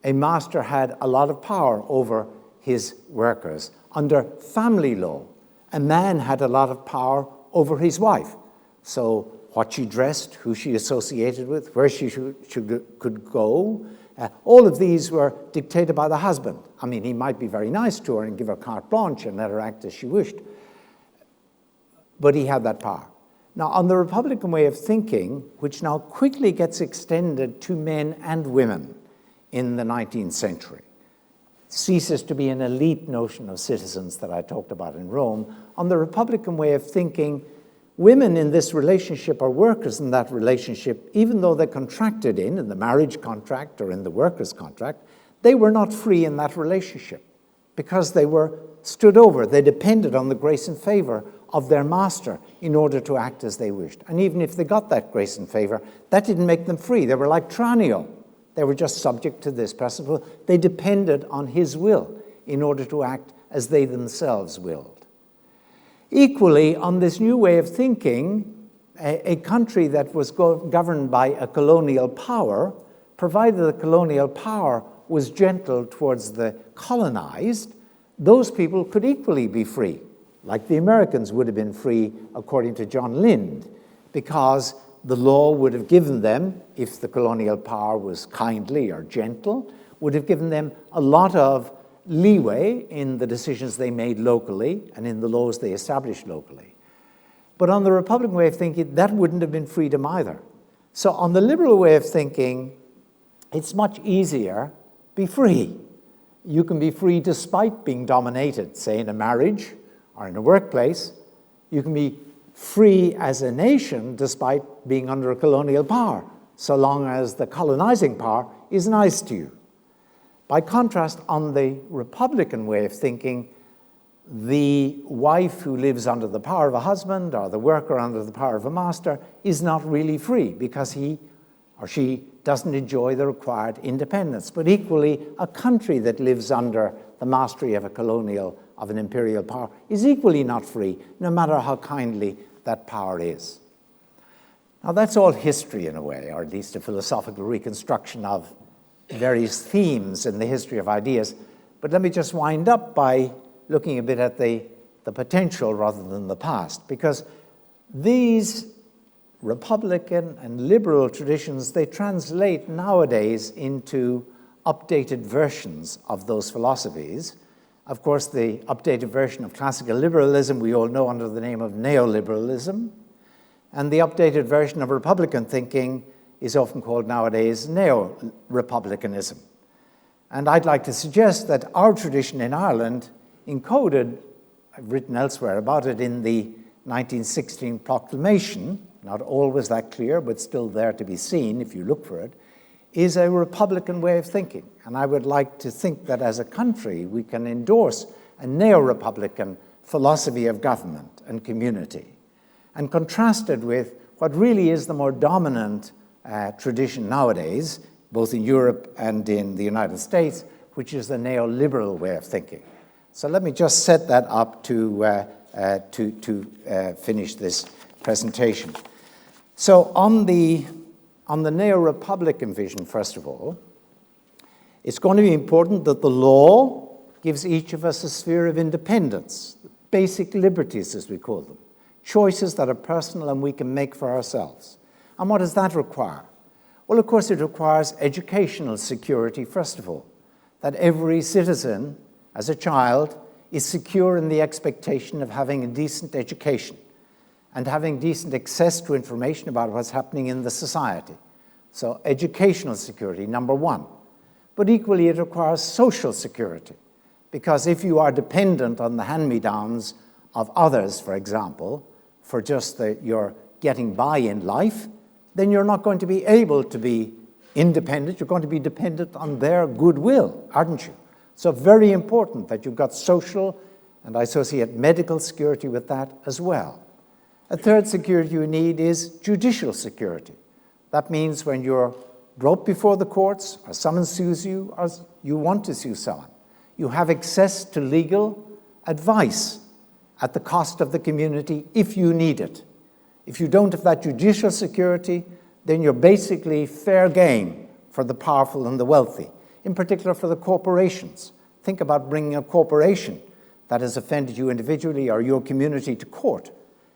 a master had a lot of power over his workers. Under family law, a man had a lot of power over his wife. So what she dressed, who she associated with, where she could go, all of these were dictated by the husband. I mean, he might be very nice to her and give her carte blanche and let her act as she wished, but he had that power. Now, on the Republican way of thinking, which now quickly gets extended to men and women in the 19th century, ceases to be an elite notion of citizens that I talked about in Rome. On the Republican way of thinking, women in this relationship are workers in that relationship, even though they're contracted in the marriage contract or in the workers' contract, they were not free in that relationship because they were stood over. They depended on the grace and favor of their master in order to act as they wished. And even if they got that grace and favor, that didn't make them free. They were like Tranio. They were just subject to this person. They depended on his will in order to act as they themselves willed. Equally, on this new way of thinking, a country that was governed by a colonial power, provided the colonial power was gentle towards the colonized, those people could equally be free, like the Americans would have been free, according to John Lind, because the law would have given them, if the colonial power was kindly or gentle, would have given them a lot of leeway in the decisions they made locally and in the laws they established locally. But on the Republican way of thinking, that wouldn't have been freedom either. So on the liberal way of thinking, it's much easier to be free. You can be free despite being dominated, say in a marriage or in a workplace. You can be free as a nation despite being under a colonial power, so long as the colonizing power is nice to you. By contrast, on the Republican way of thinking, the wife who lives under the power of a husband or the worker under the power of a master is not really free because he or she doesn't enjoy the required independence. But equally, a country that lives under the mastery of an imperial power is equally not free, no matter how kindly that power is. Now, that's all history in a way, or at least a philosophical reconstruction of various themes in the history of ideas. But let me just wind up by looking a bit at the potential rather than the past, because these Republican and liberal traditions, they translate nowadays into updated versions of those philosophies. Of course, the updated version of classical liberalism we all know under the name of neoliberalism, and the updated version of Republican thinking is often called nowadays neo-Republicanism. And I'd like to suggest that our tradition in Ireland encoded, I've written elsewhere about it in the 1916 proclamation, not always that clear, but still there to be seen if you look for it, is a Republican way of thinking. And I would like to think that as a country, we can endorse a neo-Republican philosophy of government and community, and contrast it with what really is the more dominant tradition nowadays, both in Europe and in the United States, which is the neoliberal way of thinking. So let me just set that up to finish this presentation. So on the neo-Republican vision, first of all, it's going to be important that the law gives each of us a sphere of independence, basic liberties as we call them, choices that are personal and we can make for ourselves. And what does that require? Well, of course, it requires educational security, first of all, that every citizen, as a child, is secure in the expectation of having a decent education and having decent access to information about what's happening in the society. So educational security, number one. But equally, it requires social security, because if you are dependent on the hand-me-downs of others, for example, for just your getting by in life, then you're not going to be able to be independent. You're going to be dependent on their goodwill, aren't you? So very important that you've got social, and I associate medical security with that as well. A third security you need is judicial security. That means when you're brought before the courts, or someone sues you, or you want to sue someone, you have access to legal advice at the cost of the community if you need it. If you don't have that judicial security, then you're basically fair game for the powerful and the wealthy, in particular for the corporations. Think about bringing a corporation that has offended you individually or your community to court.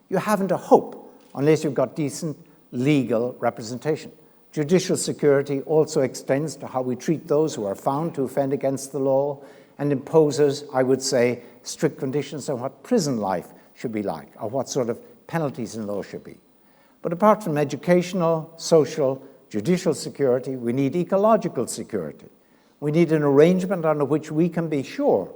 You haven't a hope unless you've got decent legal representation. Judicial security also extends to how we treat those who are found to offend against the law and imposes, I would say, strict conditions on what prison life should be like or what sort of penalties in law should be. But apart from educational, social, judicial security, we need ecological security. We need an arrangement under which we can be sure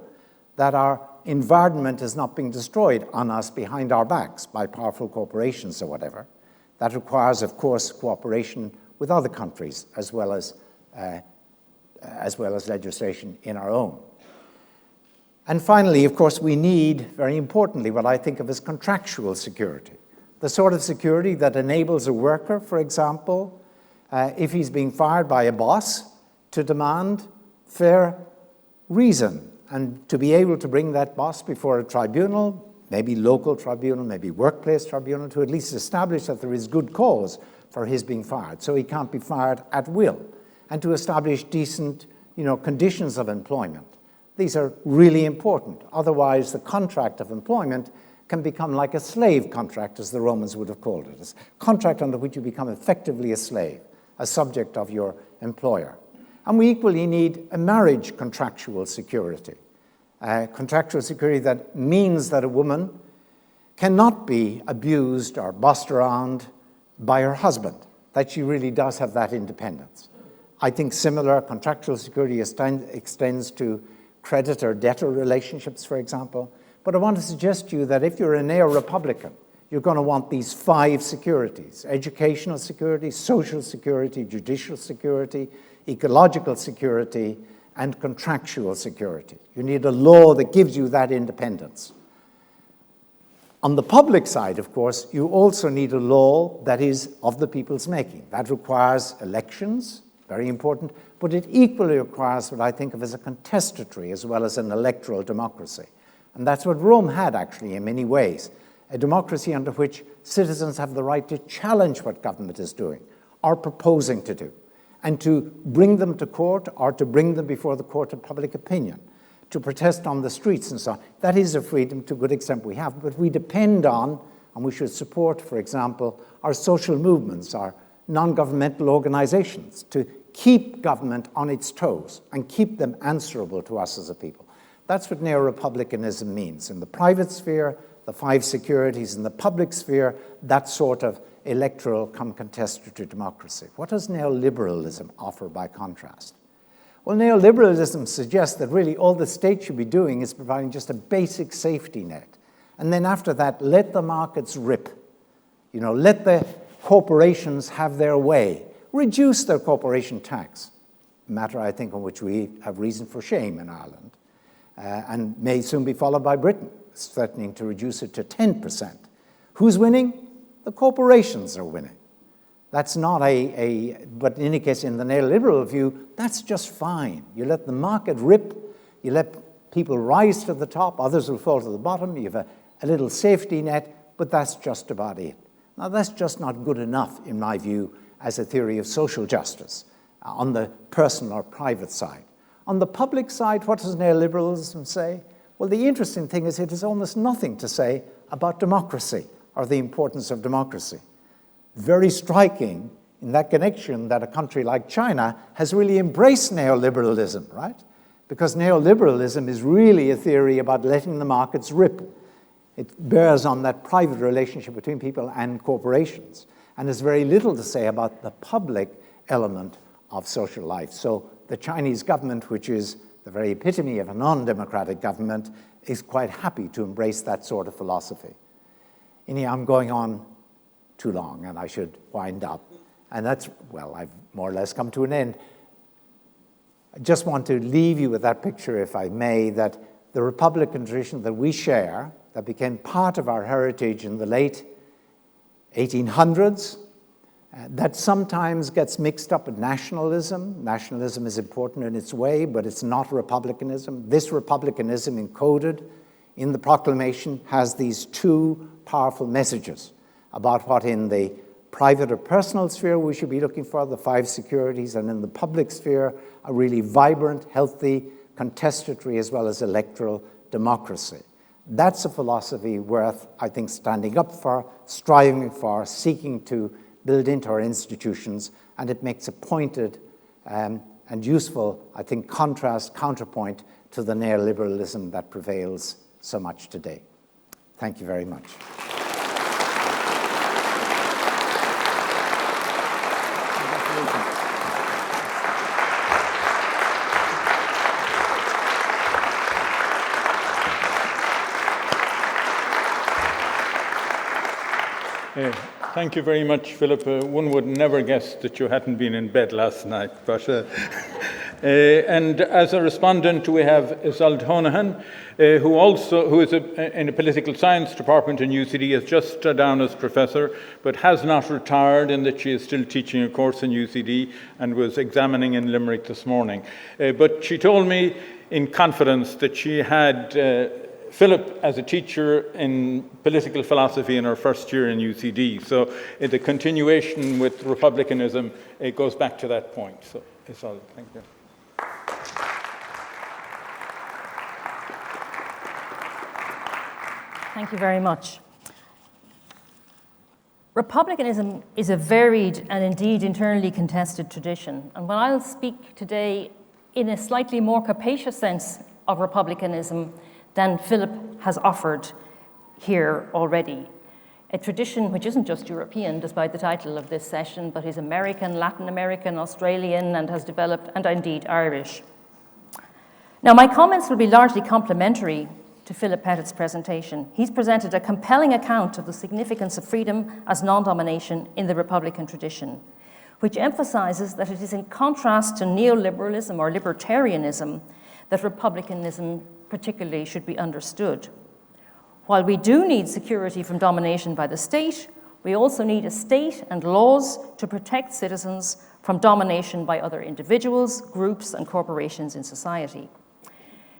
that our environment is not being destroyed on us behind our backs by powerful corporations or whatever. That requires, of course, cooperation with other countries as well as legislation in our own. And finally, of course, we need, very importantly, what I think of as contractual security. The sort of security that enables a worker, for example, if he's being fired by a boss, to demand fair reason and to be able to bring that boss before a tribunal, maybe local tribunal, maybe workplace tribunal, to at least establish that there is good cause for his being fired, so he can't be fired at will, and to establish decent, conditions of employment. These are really important. Otherwise, the contract of employment can become like a slave contract, as the Romans would have called it, a contract under which you become effectively a slave, a subject of your employer. And we equally need a marriage contractual security. Contractual security that means that a woman cannot be abused or bossed around by her husband, that she really does have that independence. I think similar contractual security extends to creditor-debtor relationships, for example. But I want to suggest to you that if you're a neo-Republican, you're going to want these 5 securities: educational security, social security, judicial security, ecological security, and contractual security. You need a law that gives you that independence. On the public side, of course, you also need a law that is of the people's making. That requires elections, very important, but it equally requires what I think of as a contestatory as well as an electoral democracy. And that's what Rome had, actually, in many ways, a democracy under which citizens have the right to challenge what government is doing or proposing to do. and to bring them to court or to bring them before the court of public opinion, to protest on the streets and so on. That is a freedom to a good extent we have, but we depend on, and we should support, for example, our social movements, our non-governmental organizations, to keep government on its toes and keep them answerable to us as a people. That's what neo-republicanism means. In the private sphere, the five securities; in the public sphere, that sort of electoral come contestatory democracy. What does neoliberalism offer by contrast? Well, neoliberalism suggests that really all the state should be doing is providing just a basic safety net. And then after that, let the markets rip. Let the corporations have their way. Reduce their corporation tax, a matter, I think, on which we have reason for shame in Ireland, and may soon be followed by Britain, threatening to reduce it to 10%. Who's winning? The corporations are winning. That's not but in any case, in the neoliberal view, that's just fine. You let the market rip, you let people rise to the top, others will fall to the bottom, you have a little safety net, but that's just about it. Now, that's just not good enough, in my view, as a theory of social justice on the personal or private side. On the public side, what does neoliberalism say? Well, the interesting thing is it has almost nothing to say about democracy or the importance of democracy. Very striking in that connection that a country like China has really embraced neoliberalism, right? Because neoliberalism is really a theory about letting the markets rip. It bears on that private relationship between people and corporations, and has very little to say about the public element of social life. So the Chinese government, which is the very epitome of a non-democratic government, is quite happy to embrace that sort of philosophy. Anyhow, I'm going on too long, and I should wind up. And I've more or less come to an end. I just want to leave you with that picture, if I may, that the Republican tradition that we share, that became part of our heritage in the late 1800s, that sometimes gets mixed up with nationalism. Nationalism is important in its way, but it's not republicanism. This republicanism encoded in the proclamation has these two powerful messages about what in the private or personal sphere we should be looking for, the five securities, and in the public sphere, a really vibrant, healthy, contestatory as well as electoral democracy. That's a philosophy worth, I think, standing up for, striving for, seeking to build into our institutions, and it makes a pointed and useful, I think, counterpoint to the neoliberalism that prevails so much today. Thank you very much. Thank you very much, Philip. One would never guess that you hadn't been in bed last night. But and as a respondent, we have Isolde Honohan, who is in a political science department in UCD, has just stood down as professor, but has not retired in that she is still teaching a course in UCD and was examining in Limerick this morning. But she told me in confidence that she had Philip as a teacher in political philosophy in her first year in UCD. So the continuation with republicanism, it goes back to that point. So it's all. Thank you. Thank you very much. Republicanism is a varied and indeed internally contested tradition. And when I'll speak today in a slightly more capacious sense of republicanism than Philip has offered here already. A tradition which isn't just European, despite the title of this session, but is American, Latin American, Australian, and has developed, and indeed Irish. Now, my comments will be largely complementary to Philip Pettit's presentation. He's presented a compelling account of the significance of freedom as non-domination in the Republican tradition, which emphasizes that it is in contrast to neoliberalism or libertarianism that republicanism particularly should be understood. While we do need security from domination by the state, we also need a state and laws to protect citizens from domination by other individuals, groups, and corporations in society.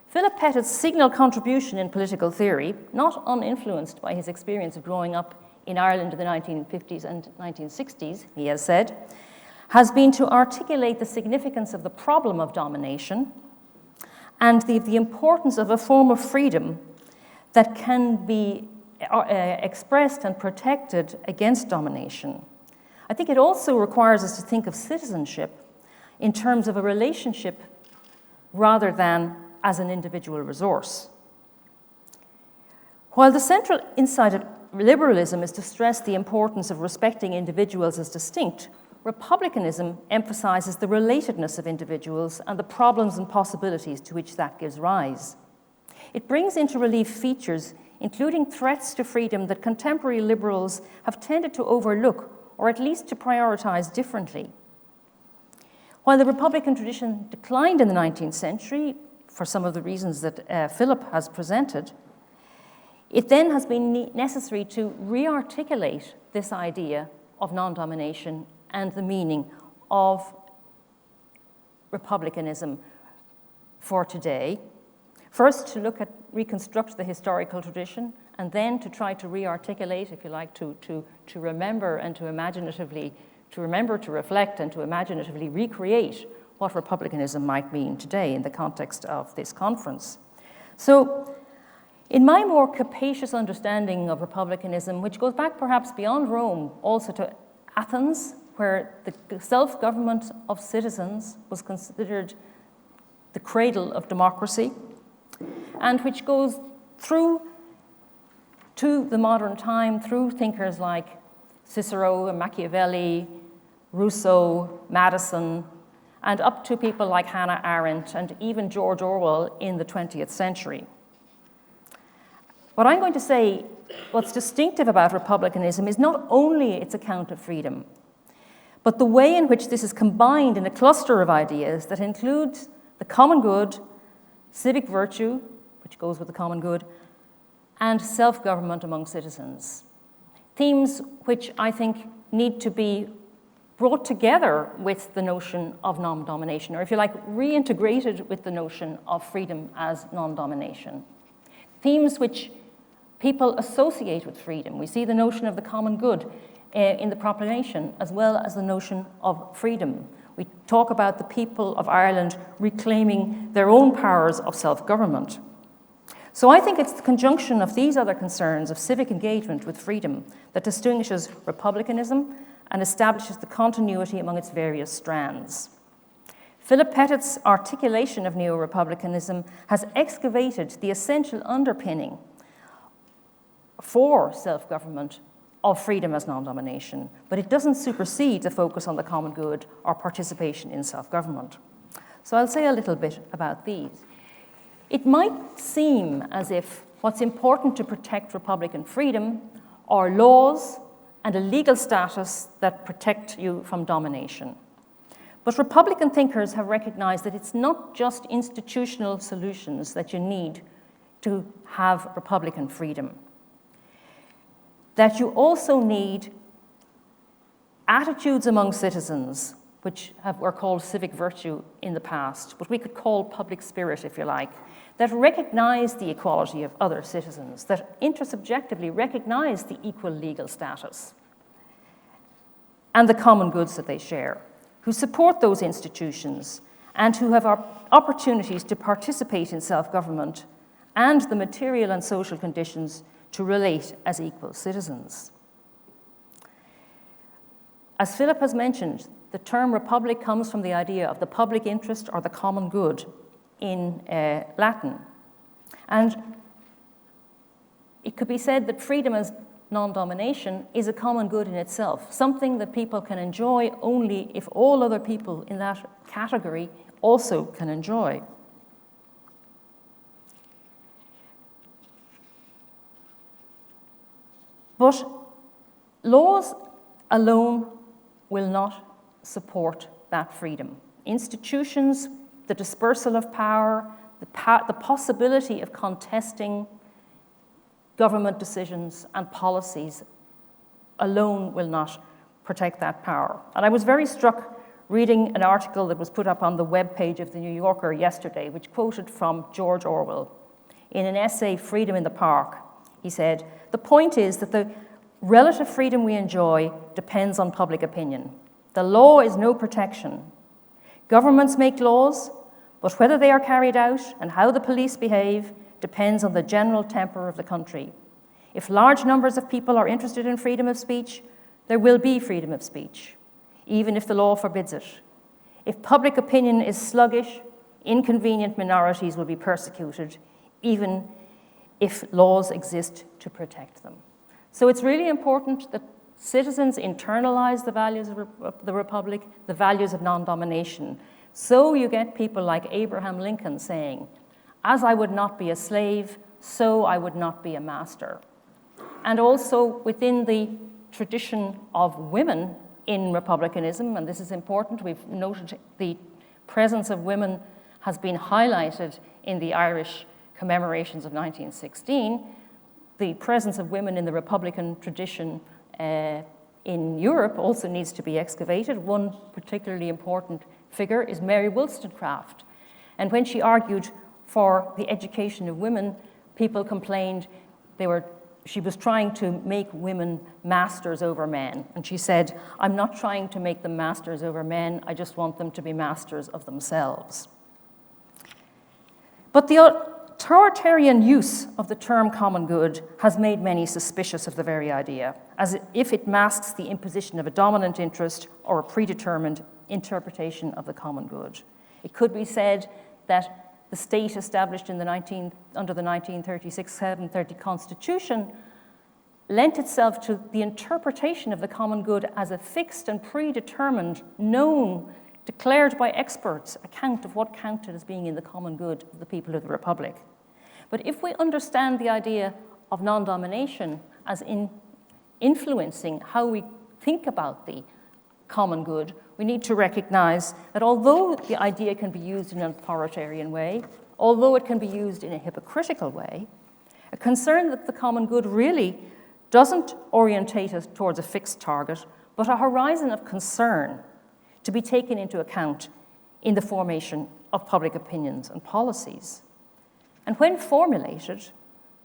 Philip Pettit's signal contribution in political theory, not uninfluenced by his experience of growing up in Ireland in the 1950s and 1960s, he has said, has been to articulate the significance of the problem of domination and the importance of a form of freedom that can be expressed and protected against domination. I think it also requires us to think of citizenship in terms of a relationship rather than as an individual resource. While the central insight of liberalism is to stress the importance of respecting individuals as distinct, republicanism emphasizes the relatedness of individuals and the problems and possibilities to which that gives rise. It brings into relief features, including threats to freedom, that contemporary liberals have tended to overlook, or at least to prioritize differently. While the Republican tradition declined in the 19th century, for some of the reasons that Philip has presented, it then has been necessary to re-articulate this idea of non-domination and the meaning of republicanism for today. First, to reconstruct the historical tradition, and then to try to re-articulate, if you like, to remember and to reflect and to imaginatively recreate what republicanism might mean today in the context of this conference. So, in my more capacious understanding of republicanism, which goes back perhaps beyond Rome, also to Athens, where the self-government of citizens was considered the cradle of democracy, and which goes through to the modern time through thinkers like Cicero and Machiavelli, Rousseau, Madison, and up to people like Hannah Arendt and even George Orwell in the 20th century. What I'm going to say, what's distinctive about republicanism is not only its account of freedom, but the way in which this is combined in a cluster of ideas that includes the common good, civic virtue, which goes with the common good, and self-government among citizens. Themes which I think need to be brought together with the notion of non-domination, or if you like, reintegrated with the notion of freedom as non-domination. Themes which people associate with freedom. We see the notion of the common good in the proclamation, as well as the notion of freedom. We talk about the people of Ireland reclaiming their own powers of self-government. So I think it's the conjunction of these other concerns of civic engagement with freedom that distinguishes republicanism and establishes the continuity among its various strands. Philip Pettit's articulation of neo-republicanism has excavated the essential underpinning for self-government of freedom as non-domination, but it doesn't supersede the focus on the common good or participation in self-government. So I'll say a little bit about these. It might seem as if what's important to protect Republican freedom are laws and a legal status that protect you from domination. But Republican thinkers have recognized that it's not just institutional solutions that you need to have Republican freedom, that you also need attitudes among citizens, which were called civic virtue in the past, but we could call public spirit, if you like, that recognize the equality of other citizens, that intersubjectively recognize the equal legal status and the common goods that they share, who support those institutions and who have opportunities to participate in self-government and the material and social conditions to relate as equal citizens. As Philip has mentioned, the term republic comes from the idea of the public interest or the common good in Latin. And it could be said that freedom as non-domination is a common good in itself, something that people can enjoy only if all other people in that category also can enjoy. But laws alone will not support that freedom. Institutions, the dispersal of power, the possibility of contesting government decisions and policies alone will not protect that power. And I was very struck reading an article that was put up on the webpage of The New Yorker yesterday, which quoted from George Orwell. In an essay, Freedom in the Park, he said, "The point is that the relative freedom we enjoy depends on public opinion. The law is no protection. Governments make laws, but whether they are carried out and how the police behave depends on the general temper of the country. If large numbers of people are interested in freedom of speech, there will be freedom of speech, even if the law forbids it. If public opinion is sluggish, inconvenient minorities will be persecuted, even if laws exist to protect them. So it's really important that citizens internalize the values of the Republic, the values of non-domination. So you get people like Abraham Lincoln saying, "As I would not be a slave, so I would not be a master." And also within the tradition of women in republicanism, and this is important, we've noted the presence of women has been highlighted in the Irish commemorations of 1916. The presence of women in the Republican tradition in Europe also needs to be excavated. One particularly important figure is Mary Wollstonecraft. And when she argued for the education of women, people complained she was trying to make women masters over men. And she said, "I'm not trying to make them masters over men, I just want them to be masters of themselves." But the authoritarian use of the term common good has made many suspicious of the very idea, as if it masks the imposition of a dominant interest or a predetermined interpretation of the common good. It could be said that the state established in under the 1936-730 Constitution lent itself to the interpretation of the common good as a fixed and predetermined, known, declared by experts account of what counted as being in the common good of the people of the Republic. But if we understand the idea of non-domination as influencing how we think about the common good, we need to recognize that although the idea can be used in an authoritarian way, although it can be used in a hypocritical way, a concern that the common good really doesn't orientate us towards a fixed target, but a horizon of concern to be taken into account in the formation of public opinions and policies. And when formulated,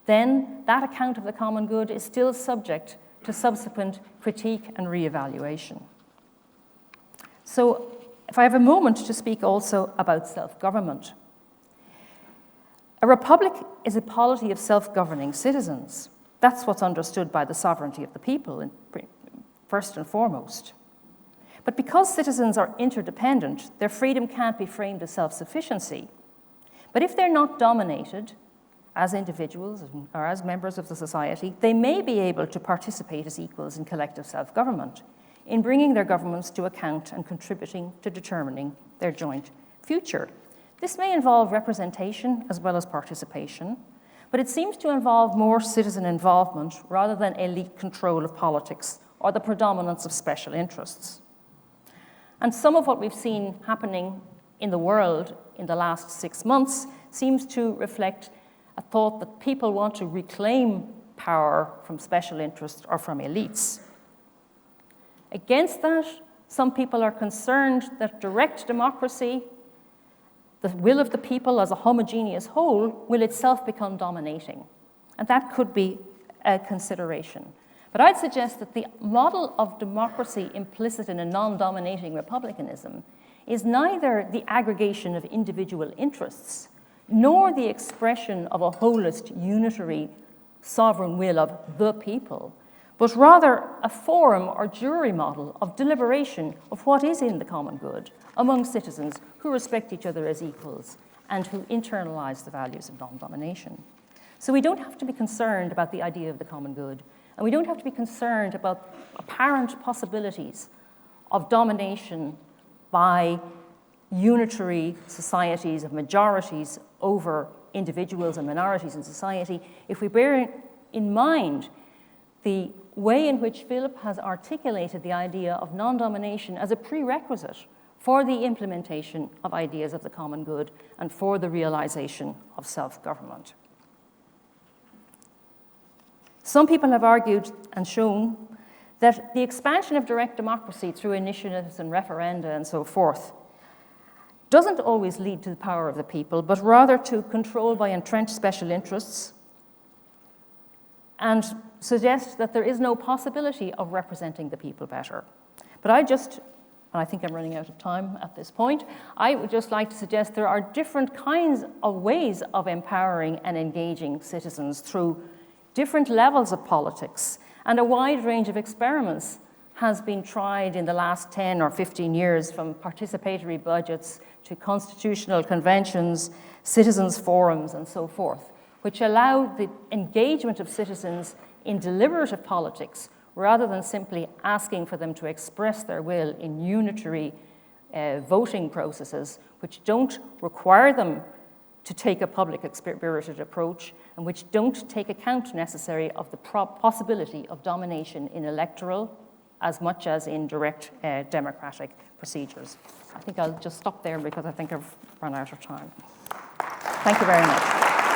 then that account of the common good is still subject to subsequent critique and reevaluation. So, if I have a moment to speak also about self-government. A republic is a polity of self-governing citizens. That's what's understood by the sovereignty of the people, first and foremost. But because citizens are interdependent, their freedom can't be framed as self-sufficiency. But if they're not dominated as individuals or as members of the society, they may be able to participate as equals in collective self-government, in bringing their governments to account and contributing to determining their joint future. This may involve representation as well as participation, but it seems to involve more citizen involvement rather than elite control of politics or the predominance of special interests. And some of what we've seen happening in the world in the last 6 months seems to reflect a thought that people want to reclaim power from special interests or from elites. Against that, some people are concerned that direct democracy, the will of the people as a homogeneous whole, will itself become dominating. And that could be a consideration. But I'd suggest that the model of democracy implicit in a non-dominating republicanism is neither the aggregation of individual interests, nor the expression of a holist, unitary, sovereign will of the people, but rather a forum or jury model of deliberation of what is in the common good among citizens who respect each other as equals and who internalize the values of non-domination. So we don't have to be concerned about the idea of the common good, and we don't have to be concerned about apparent possibilities of domination by unitary societies of majorities over individuals and minorities in society if we bear in mind the way in which Philip has articulated the idea of non-domination as a prerequisite for the implementation of ideas of the common good and for the realization of self-government. Some people have argued and shown that the expansion of direct democracy through initiatives and referenda and so forth doesn't always lead to the power of the people, but rather to control by entrenched special interests, and suggest that there is no possibility of representing the people better. But I just and I think I'm running out of time at this point, I would just like to suggest there are different kinds of ways of empowering and engaging citizens through different levels of politics, and a wide range of experiments has been tried in the last 10 or 15 years, from participatory budgets to constitutional conventions, citizens' forums, and so forth, which allow the engagement of citizens in deliberative politics rather than simply asking for them to express their will in unitary voting processes, which don't require them to take a public spirited approach and which don't take account necessarily of the possibility of domination in electoral as much as in direct democratic procedures. I think I'll just stop there because I think I've run out of time. Thank you very much.